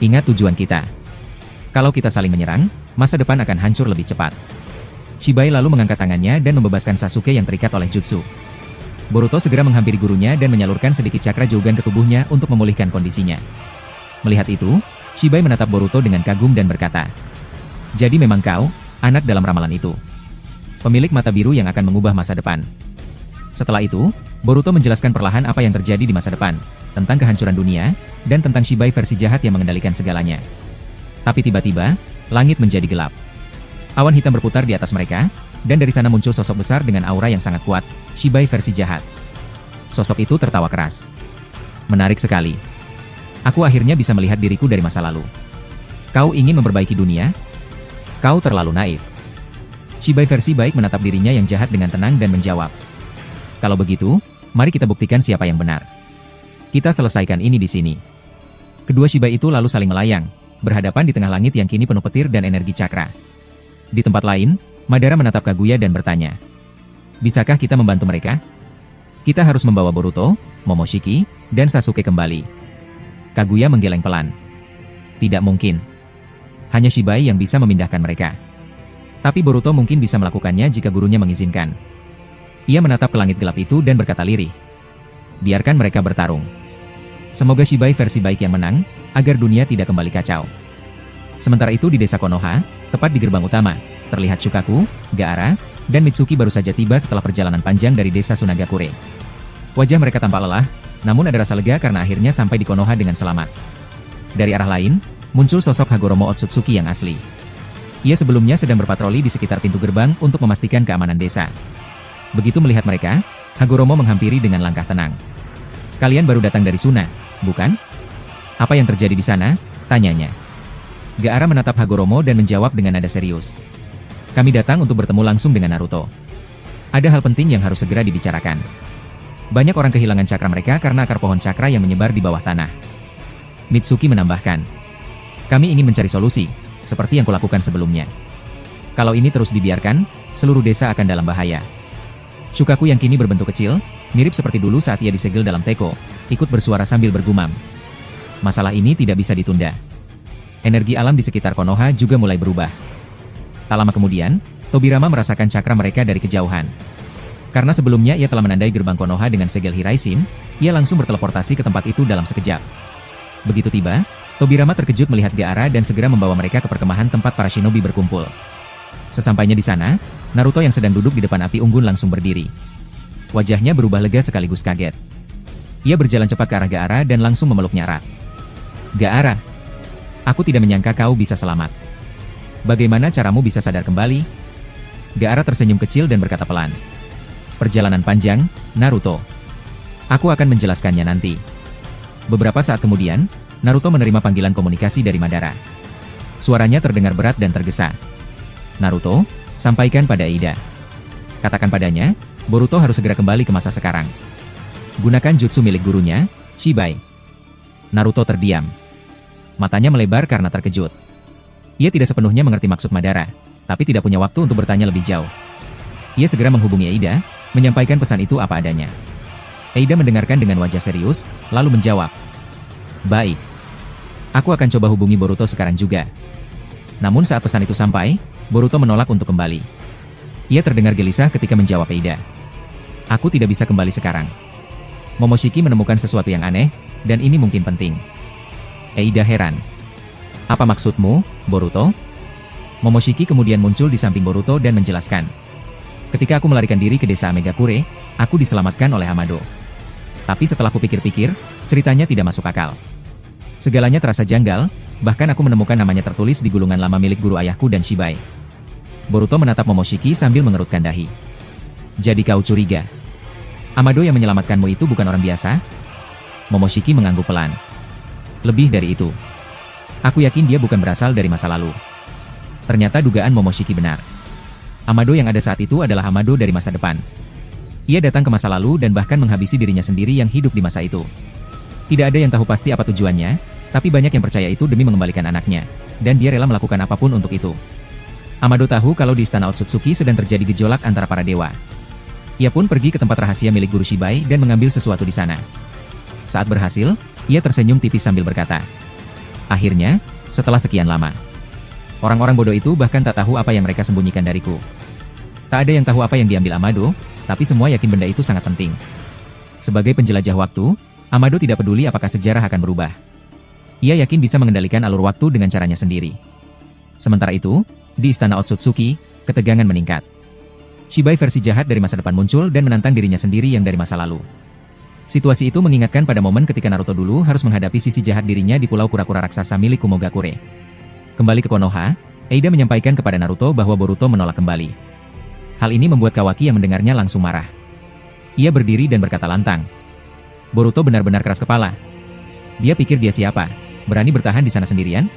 Ingat tujuan kita. Kalau kita saling menyerang, masa depan akan hancur lebih cepat." Shibai lalu mengangkat tangannya dan membebaskan Sasuke yang terikat oleh jutsu. Boruto segera menghampiri gurunya dan menyalurkan sedikit cakra Jogan ke tubuhnya untuk memulihkan kondisinya. Melihat itu, Shibai menatap Boruto dengan kagum dan berkata, "Jadi memang kau, anak dalam ramalan itu. Pemilik mata biru yang akan mengubah masa depan." Setelah itu, Boruto menjelaskan perlahan apa yang terjadi di masa depan, tentang kehancuran dunia, dan tentang Shibai versi jahat yang mengendalikan segalanya. Tapi tiba-tiba, langit menjadi gelap. Awan hitam berputar di atas mereka, dan dari sana muncul sosok besar dengan aura yang sangat kuat, Shibai versi jahat. Sosok itu tertawa keras. "Menarik sekali. Aku akhirnya bisa melihat diriku dari masa lalu. Kau ingin memperbaiki dunia? Kau terlalu naif." Shibai versi baik menatap dirinya yang jahat dengan tenang dan menjawab, "Kalau begitu, mari kita buktikan siapa yang benar. Kita selesaikan ini di sini." Kedua Shibai itu lalu saling melayang, berhadapan di tengah langit yang kini penuh petir dan energi cakra. Di tempat lain, Madara menatap Kaguya dan bertanya, "Bisakah kita membantu mereka? Kita harus membawa Boruto, Momoshiki, dan Sasuke kembali." Kaguya menggeleng pelan. "Tidak mungkin. Hanya Shibai yang bisa memindahkan mereka. Tapi Boruto mungkin bisa melakukannya jika gurunya mengizinkan." Ia menatap ke langit gelap itu dan berkata lirih, "Biarkan mereka bertarung. Semoga Shibai versi baik yang menang, agar dunia tidak kembali kacau." Sementara itu di desa Konoha, tepat di gerbang utama, terlihat Shukaku, Gaara, dan Mitsuki baru saja tiba setelah perjalanan panjang dari desa Sunagakure. Wajah mereka tampak lelah, namun ada rasa lega karena akhirnya sampai di Konoha dengan selamat. Dari arah lain, muncul sosok Hagoromo Otsutsuki yang asli. Ia sebelumnya sedang berpatroli di sekitar pintu gerbang untuk memastikan keamanan desa. Begitu melihat mereka, Hagoromo menghampiri dengan langkah tenang. "Kalian baru datang dari Suna, bukan? Apa yang terjadi di sana?" tanyanya. Gaara menatap Hagoromo dan menjawab dengan nada serius. "Kami datang untuk bertemu langsung dengan Naruto. Ada hal penting yang harus segera dibicarakan. Banyak orang kehilangan cakra mereka karena akar pohon cakra yang menyebar di bawah tanah." Mitsuki menambahkan, "Kami ingin mencari solusi, seperti yang kulakukan sebelumnya. Kalau ini terus dibiarkan, seluruh desa akan dalam bahaya." Shukaku yang kini berbentuk kecil, mirip seperti dulu saat ia disegel dalam teko, ikut bersuara sambil bergumam, "Masalah ini tidak bisa ditunda." Energi alam di sekitar Konoha juga mulai berubah. Tak lama kemudian, Tobirama merasakan cakra mereka dari kejauhan. Karena sebelumnya ia telah menandai gerbang Konoha dengan segel Hiraishin, ia langsung berteleportasi ke tempat itu dalam sekejap. Begitu tiba, Tobirama terkejut melihat Gaara dan segera membawa mereka ke perkemahan tempat para shinobi berkumpul. Sesampainya di sana, Naruto yang sedang duduk di depan api unggun langsung berdiri. Wajahnya berubah lega sekaligus kaget. Ia berjalan cepat ke arah Gaara dan langsung memeluknya erat. Gaara, aku tidak menyangka kau bisa selamat. Bagaimana caramu bisa sadar kembali? Gaara tersenyum kecil dan berkata pelan. Perjalanan panjang, Naruto. Aku akan menjelaskannya nanti. Beberapa saat kemudian, Naruto menerima panggilan komunikasi dari Madara. Suaranya terdengar berat dan tergesa. Naruto, sampaikan pada Ida. Katakan padanya, Boruto harus segera kembali ke masa sekarang. Gunakan jutsu milik gurunya, Shibai. Naruto terdiam. Matanya melebar karena terkejut. Ia tidak sepenuhnya mengerti maksud Madara, tapi tidak punya waktu untuk bertanya lebih jauh. Ia segera menghubungi Ida, menyampaikan pesan itu apa adanya. Ida mendengarkan dengan wajah serius, lalu menjawab. Baik. Aku akan coba hubungi Boruto sekarang juga. Namun saat pesan itu sampai, Boruto menolak untuk kembali. Ia terdengar gelisah ketika menjawab Ida. Aku tidak bisa kembali sekarang. Momoshiki menemukan sesuatu yang aneh, dan ini mungkin penting. Ida heran. Apa maksudmu, Boruto? Momoshiki kemudian muncul di samping Boruto dan menjelaskan. Ketika aku melarikan diri ke desa Megakure, aku diselamatkan oleh Amado. Tapi setelah kupikir-pikir, ceritanya tidak masuk akal. Segalanya terasa janggal, bahkan aku menemukan namanya tertulis di gulungan lama milik guru ayahku dan Shibai. Boruto menatap Momoshiki sambil mengerutkan dahi. Jadi kau curiga? Amado yang menyelamatkanmu itu bukan orang biasa? Momoshiki mengangguk pelan. Lebih dari itu. Aku yakin dia bukan berasal dari masa lalu. Ternyata dugaan Momoshiki benar. Amado yang ada saat itu adalah Amado dari masa depan. Ia datang ke masa lalu dan bahkan menghabisi dirinya sendiri yang hidup di masa itu. Tidak ada yang tahu pasti apa tujuannya, tapi banyak yang percaya itu demi mengembalikan anaknya, dan dia rela melakukan apapun untuk itu. Amado tahu kalau di istana Otsutsuki sedang terjadi gejolak antara para dewa. Ia pun pergi ke tempat rahasia milik guru Shibai dan mengambil sesuatu di sana. Saat berhasil, ia tersenyum tipis sambil berkata, akhirnya, setelah sekian lama. Orang-orang bodoh itu bahkan tak tahu apa yang mereka sembunyikan dariku. Tak ada yang tahu apa yang diambil Amado, tapi semua yakin benda itu sangat penting. Sebagai penjelajah waktu, Amado tidak peduli apakah sejarah akan berubah. Ia yakin bisa mengendalikan alur waktu dengan caranya sendiri. Sementara itu, di istana Otsutsuki, ketegangan meningkat. Shibai versi jahat dari masa depan muncul dan menantang dirinya sendiri yang dari masa lalu. Situasi itu mengingatkan pada momen ketika Naruto dulu harus menghadapi sisi jahat dirinya di pulau kura-kura raksasa milik Kumogakure. Kembali ke Konoha, Eida menyampaikan kepada Naruto bahwa Boruto menolak kembali. Hal ini membuat Kawaki yang mendengarnya langsung marah. Ia berdiri dan berkata lantang. Boruto benar-benar keras kepala. Dia pikir dia siapa? Berani bertahan di sana sendirian?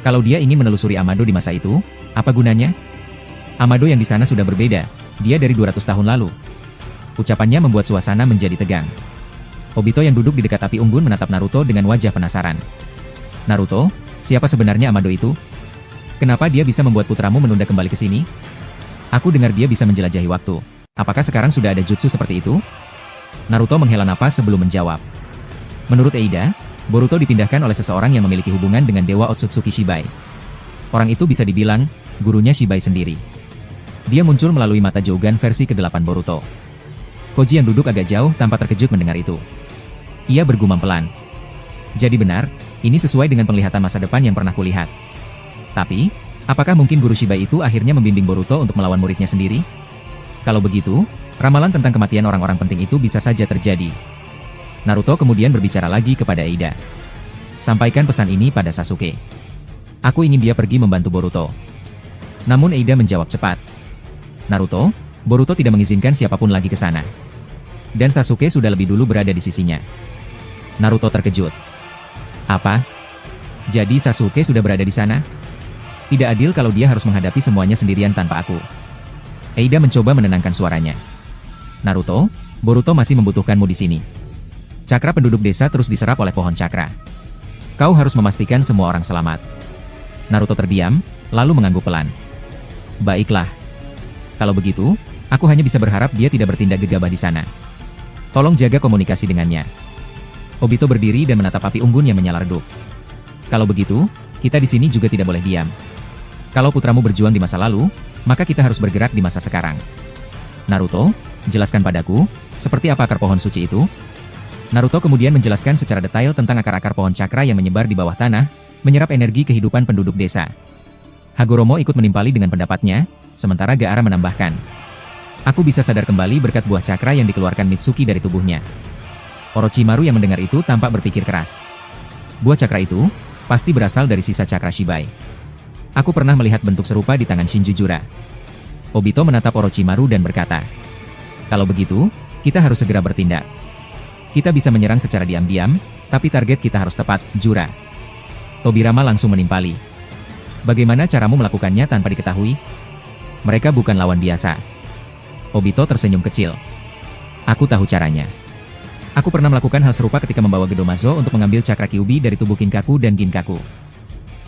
Kalau dia ingin menelusuri Amado di masa itu, apa gunanya? Amado yang di sana sudah berbeda, dia dari 200 tahun lalu. Ucapannya membuat suasana menjadi tegang. Obito yang duduk di dekat api unggun menatap Naruto dengan wajah penasaran. Naruto, siapa sebenarnya Amado itu? Kenapa dia bisa membuat putramu menunda kembali ke sini? Aku dengar dia bisa menjelajahi waktu. Apakah sekarang sudah ada jutsu seperti itu? Naruto menghela napas sebelum menjawab. Menurut Eida, Boruto dipindahkan oleh seseorang yang memiliki hubungan dengan Dewa Otsutsuki Shibai. Orang itu bisa dibilang, gurunya Shibai sendiri. Dia muncul melalui mata Jougan versi ke-8 Boruto. Koji yang duduk agak jauh tanpa terkejut mendengar itu. Ia bergumam pelan. Jadi benar, ini sesuai dengan penglihatan masa depan yang pernah kulihat. Tapi, apakah mungkin guru Shibai itu akhirnya membimbing Boruto untuk melawan muridnya sendiri? Kalau begitu, ramalan tentang kematian orang-orang penting itu bisa saja terjadi. Naruto kemudian berbicara lagi kepada Eida. Sampaikan pesan ini pada Sasuke. Aku ingin dia pergi membantu Boruto. Namun Eida menjawab cepat. Naruto, Boruto tidak mengizinkan siapapun lagi ke sana. Dan Sasuke sudah lebih dulu berada di sisinya. Naruto terkejut. Apa? Jadi Sasuke sudah berada di sana? Tidak adil kalau dia harus menghadapi semuanya sendirian tanpa aku. Eida mencoba menenangkan suaranya. Naruto, Boruto masih membutuhkanmu di sini. Cakra penduduk desa terus diserap oleh pohon cakra. Kau harus memastikan semua orang selamat. Naruto terdiam, lalu mengangguk pelan. Baiklah. Kalau begitu, aku hanya bisa berharap dia tidak bertindak gegabah di sana. Tolong jaga komunikasi dengannya. Obito berdiri dan menatap api unggun yang menyala redup. Kalau begitu, kita di sini juga tidak boleh diam. Kalau putramu berjuang di masa lalu, maka kita harus bergerak di masa sekarang. Naruto, jelaskan padaku, seperti apa akar pohon suci itu? Naruto kemudian menjelaskan secara detail tentang akar-akar pohon cakra yang menyebar di bawah tanah, menyerap energi kehidupan penduduk desa. Hagoromo ikut menimpali dengan pendapatnya, sementara Gaara menambahkan. Aku bisa sadar kembali berkat buah cakra yang dikeluarkan Mitsuki dari tubuhnya. Orochimaru yang mendengar itu tampak berpikir keras. Buah cakra itu pasti berasal dari sisa cakra Shibai. Aku pernah melihat bentuk serupa di tangan Shinjujura. Obito menatap Orochimaru dan berkata, kalau begitu, kita harus segera bertindak. Kita bisa menyerang secara diam-diam, tapi target kita harus tepat, Jura. Tobirama langsung menimpali. Bagaimana caramu melakukannya tanpa diketahui? Mereka bukan lawan biasa. Obito tersenyum kecil. Aku tahu caranya. Aku pernah melakukan hal serupa ketika membawa Gedomazo untuk mengambil cakra Kyuubi dari tubuh Kinkaku dan Ginkaku.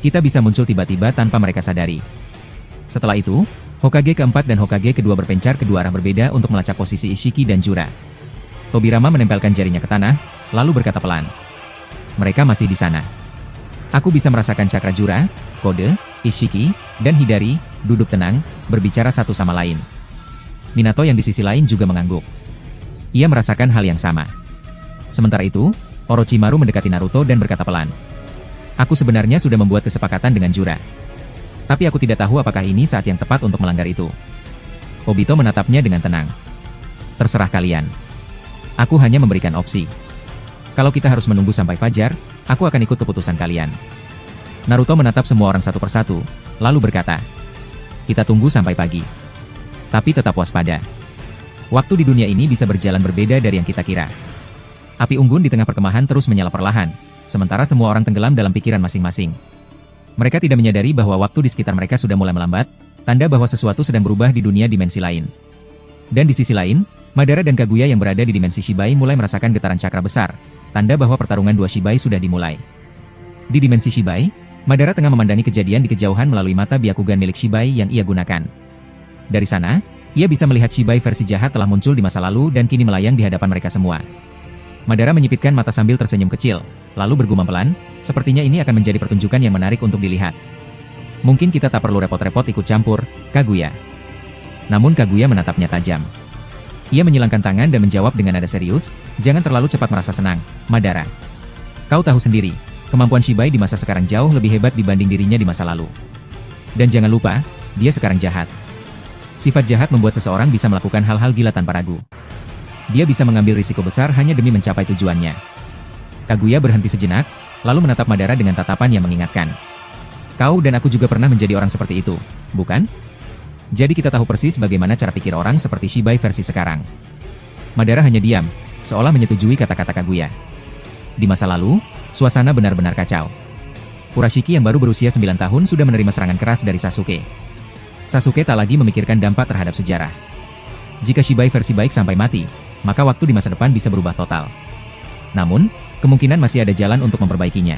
Kita bisa muncul tiba-tiba tanpa mereka sadari. Setelah itu, Hokage keempat dan Hokage kedua berpencar ke dua arah berbeda untuk melacak posisi Ishiki dan Jura. Tobirama menempelkan jarinya ke tanah, lalu berkata pelan. Mereka masih di sana. Aku bisa merasakan cakra Jura, Kode, Ishiki, dan Hidari, duduk tenang, berbicara satu sama lain. Minato yang di sisi lain juga mengangguk. Ia merasakan hal yang sama. Sementara itu, Orochimaru mendekati Naruto dan berkata pelan. Aku sebenarnya sudah membuat kesepakatan dengan Jura. Tapi aku tidak tahu apakah ini saat yang tepat untuk melanggar itu. Obito menatapnya dengan tenang. Terserah kalian. Aku hanya memberikan opsi. Kalau kita harus menunggu sampai fajar, aku akan ikut keputusan kalian. Naruto menatap semua orang satu persatu, lalu berkata, kita tunggu sampai pagi. Tapi tetap waspada. Waktu di dunia ini bisa berjalan berbeda dari yang kita kira. Api unggun di tengah perkemahan terus menyala perlahan, sementara semua orang tenggelam dalam pikiran masing-masing. Mereka tidak menyadari bahwa waktu di sekitar mereka sudah mulai melambat, tanda bahwa sesuatu sedang berubah di dunia dimensi lain. Dan di sisi lain, Madara dan Kaguya yang berada di dimensi Shibai mulai merasakan getaran cakra besar, tanda bahwa pertarungan dua Shibai sudah dimulai. Di dimensi Shibai, Madara tengah memandangi kejadian di kejauhan melalui mata Byakugan milik Shibai yang ia gunakan. Dari sana, ia bisa melihat Shibai versi jahat telah muncul di masa lalu dan kini melayang di hadapan mereka semua. Madara menyipitkan mata sambil tersenyum kecil, lalu bergumam pelan, sepertinya ini akan menjadi pertunjukan yang menarik untuk dilihat. Mungkin kita tak perlu repot-repot ikut campur, Kaguya. Namun Kaguya menatapnya tajam. Ia menyilangkan tangan dan menjawab dengan nada serius, jangan terlalu cepat merasa senang, Madara. Kau tahu sendiri, kemampuan Shibai di masa sekarang jauh lebih hebat dibanding dirinya di masa lalu. Dan jangan lupa, dia sekarang jahat. Sifat jahat membuat seseorang bisa melakukan hal-hal gila tanpa ragu. Dia bisa mengambil risiko besar hanya demi mencapai tujuannya. Kaguya berhenti sejenak, lalu menatap Madara dengan tatapan yang mengingatkan. Kau dan aku juga pernah menjadi orang seperti itu, bukan? Jadi kita tahu persis bagaimana cara pikir orang seperti Shibai versi sekarang. Madara hanya diam, seolah menyetujui kata-kata Kaguya. Di masa lalu, suasana benar-benar kacau. Urashiki yang baru berusia 9 tahun sudah menerima serangan keras dari Sasuke. Sasuke tak lagi memikirkan dampak terhadap sejarah. Jika Shibai versi baik sampai mati, maka waktu di masa depan bisa berubah total. Namun, kemungkinan masih ada jalan untuk memperbaikinya.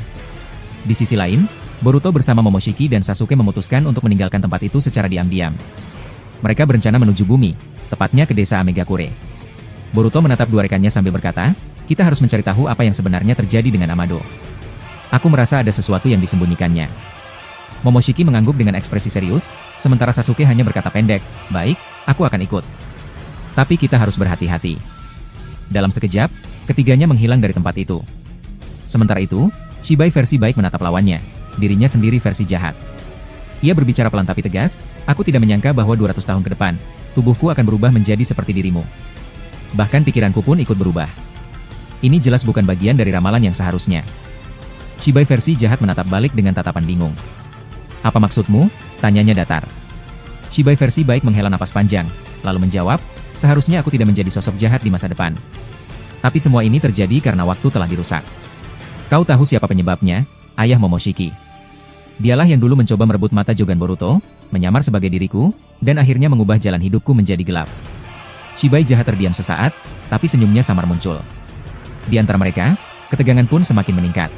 Di sisi lain, Boruto bersama Momoshiki dan Sasuke memutuskan untuk meninggalkan tempat itu secara diam-diam. Mereka berencana menuju bumi, tepatnya ke desa Amegakure. Boruto menatap dua rekannya sambil berkata, kita harus mencari tahu apa yang sebenarnya terjadi dengan Amado. Aku merasa ada sesuatu yang disembunyikannya. Momoshiki mengangguk dengan ekspresi serius, sementara Sasuke hanya berkata pendek, baik, aku akan ikut. Tapi kita harus berhati-hati. Dalam sekejap, ketiganya menghilang dari tempat itu. Sementara itu, Shibai versi baik menatap lawannya, dirinya sendiri versi jahat. Ia berbicara pelan tapi tegas, aku tidak menyangka bahwa 200 tahun ke depan, tubuhku akan berubah menjadi seperti dirimu. Bahkan pikiranku pun ikut berubah. Ini jelas bukan bagian dari ramalan yang seharusnya. Shibai versi jahat menatap balik dengan tatapan bingung. Apa maksudmu? Tanyanya datar. Shibai versi baik menghela napas panjang, lalu menjawab, seharusnya aku tidak menjadi sosok jahat di masa depan. Tapi semua ini terjadi karena waktu telah dirusak. Kau tahu siapa penyebabnya? Ayah Momoshiki. Dialah yang dulu mencoba merebut mata Jogan Boruto, menyamar sebagai diriku, dan akhirnya mengubah jalan hidupku menjadi gelap. Shibai jahat terdiam sesaat, tapi senyumnya samar muncul. Di antara mereka, ketegangan pun semakin meningkat.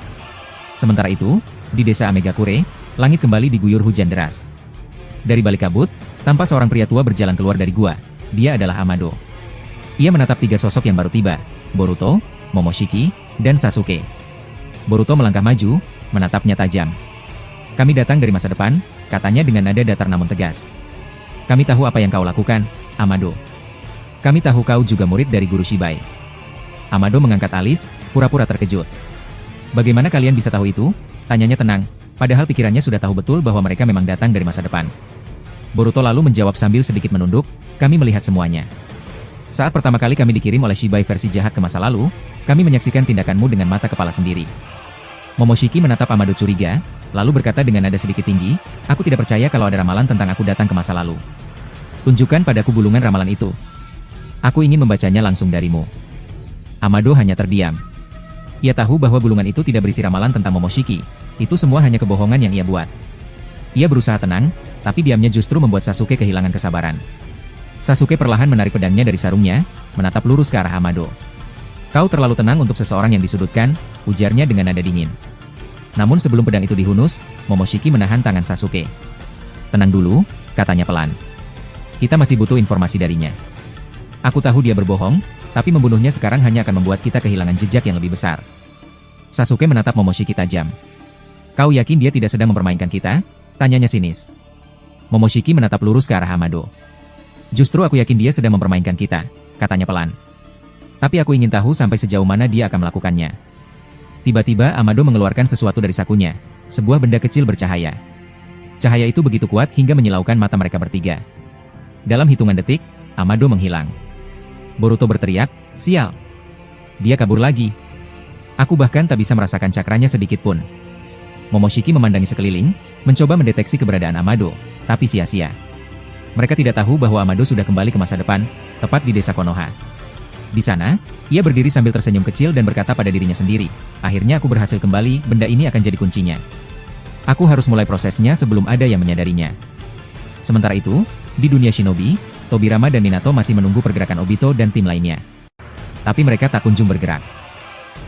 Sementara itu, di desa Amegakure, langit kembali diguyur hujan deras. Dari balik kabut, tampak seorang pria tua berjalan keluar dari gua. Dia adalah Amado. Ia menatap tiga sosok yang baru tiba, Boruto, Momoshiki, dan Sasuke. Boruto melangkah maju, menatapnya tajam. Kami datang dari masa depan, katanya dengan nada datar namun tegas. Kami tahu apa yang kau lakukan, Amado. Kami tahu kau juga murid dari guru Shibai. Amado mengangkat alis, pura-pura terkejut. Bagaimana kalian bisa tahu itu? Tanyanya tenang, Padahal pikirannya sudah tahu betul bahwa mereka memang datang dari masa depan. Boruto lalu menjawab sambil sedikit menunduk, kami melihat semuanya. Saat pertama kali kami dikirim oleh Shibai versi jahat ke masa lalu, kami menyaksikan tindakanmu dengan mata kepala sendiri. Momoshiki menatap Amado curiga, lalu berkata dengan nada sedikit tinggi, aku tidak percaya kalau ada ramalan tentang aku datang ke masa lalu. Tunjukkan padaku bulungan ramalan itu. Aku ingin membacanya langsung darimu. Amado hanya terdiam. Ia tahu bahwa bulungan itu tidak berisi ramalan tentang Momoshiki. Itu semua hanya kebohongan yang ia buat. Ia berusaha tenang, tapi diamnya justru membuat Sasuke kehilangan kesabaran. Sasuke perlahan menarik pedangnya dari sarungnya, menatap lurus ke arah Amado. Kau terlalu tenang untuk seseorang yang disudutkan, ujarnya dengan nada dingin. Namun sebelum pedang itu dihunus, Momoshiki menahan tangan Sasuke. Tenang dulu, katanya pelan. Kita masih butuh informasi darinya. Aku tahu dia berbohong, tapi membunuhnya sekarang hanya akan membuat kita kehilangan jejak yang lebih besar. Sasuke menatap Momoshiki tajam. Kau yakin dia tidak sedang mempermainkan kita? Tanyanya sinis. Momoshiki menatap lurus ke arah Amado. Justru aku yakin dia sedang mempermainkan kita, katanya pelan. Tapi aku ingin tahu sampai sejauh mana dia akan melakukannya. Tiba-tiba Amado mengeluarkan sesuatu dari sakunya, sebuah benda kecil bercahaya. Cahaya itu begitu kuat hingga menyilaukan mata mereka bertiga. Dalam hitungan detik, Amado menghilang. Boruto berteriak, sial. Dia kabur lagi. Aku bahkan tak bisa merasakan cakranya sedikit pun. Momoshiki memandangi sekeliling, mencoba mendeteksi keberadaan Amado, tapi sia-sia. Mereka tidak tahu bahwa Amado sudah kembali ke masa depan, tepat di desa Konoha. Di sana, ia berdiri sambil tersenyum kecil dan berkata pada dirinya sendiri, akhirnya aku berhasil kembali, benda ini akan jadi kuncinya. Aku harus mulai prosesnya sebelum ada yang menyadarinya. Sementara itu, di dunia shinobi, Tobirama dan Minato masih menunggu pergerakan Obito dan tim lainnya. Tapi mereka tak kunjung bergerak.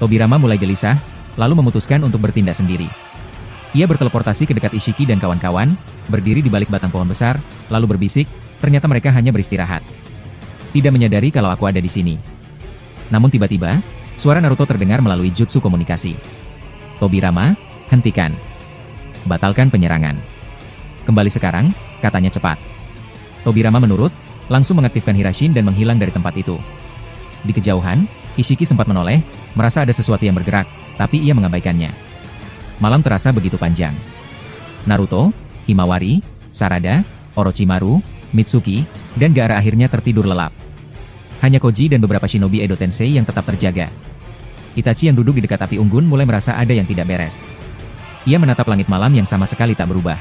Tobirama mulai gelisah, lalu memutuskan untuk bertindak sendiri. Ia berteleportasi ke dekat Ishiki dan kawan-kawan, berdiri di balik batang pohon besar, lalu berbisik, ternyata mereka hanya beristirahat. Tidak menyadari kalau aku ada di sini. Namun tiba-tiba, suara Naruto terdengar melalui jutsu komunikasi. Tobirama, hentikan. Batalkan penyerangan. Kembali sekarang, katanya cepat. Tobirama menurut, langsung mengaktifkan Hirashin dan menghilang dari tempat itu. Di kejauhan, Ishiki sempat menoleh, merasa ada sesuatu yang bergerak, tapi ia mengabaikannya. Malam terasa begitu panjang. Naruto, Himawari, Sarada, Orochimaru, Mitsuki, dan Gaara akhirnya tertidur lelap. Hanya Koji dan beberapa shinobi Edo Tensei yang tetap terjaga. Itachi yang duduk di dekat api unggun mulai merasa ada yang tidak beres. Ia menatap langit malam yang sama sekali tak berubah.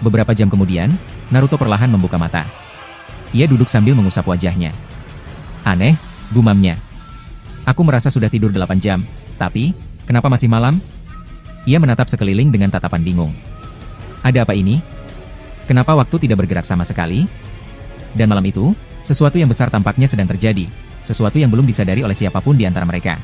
Beberapa jam kemudian, Naruto perlahan membuka mata. Ia duduk sambil mengusap wajahnya. Aneh, gumamnya. Aku merasa sudah tidur 8 jam, tapi, kenapa masih malam? Ia menatap sekeliling dengan tatapan bingung. Ada apa ini? Kenapa waktu tidak bergerak sama sekali? Dan malam itu, sesuatu yang besar tampaknya sedang terjadi, sesuatu yang belum disadari oleh siapapun di antara mereka.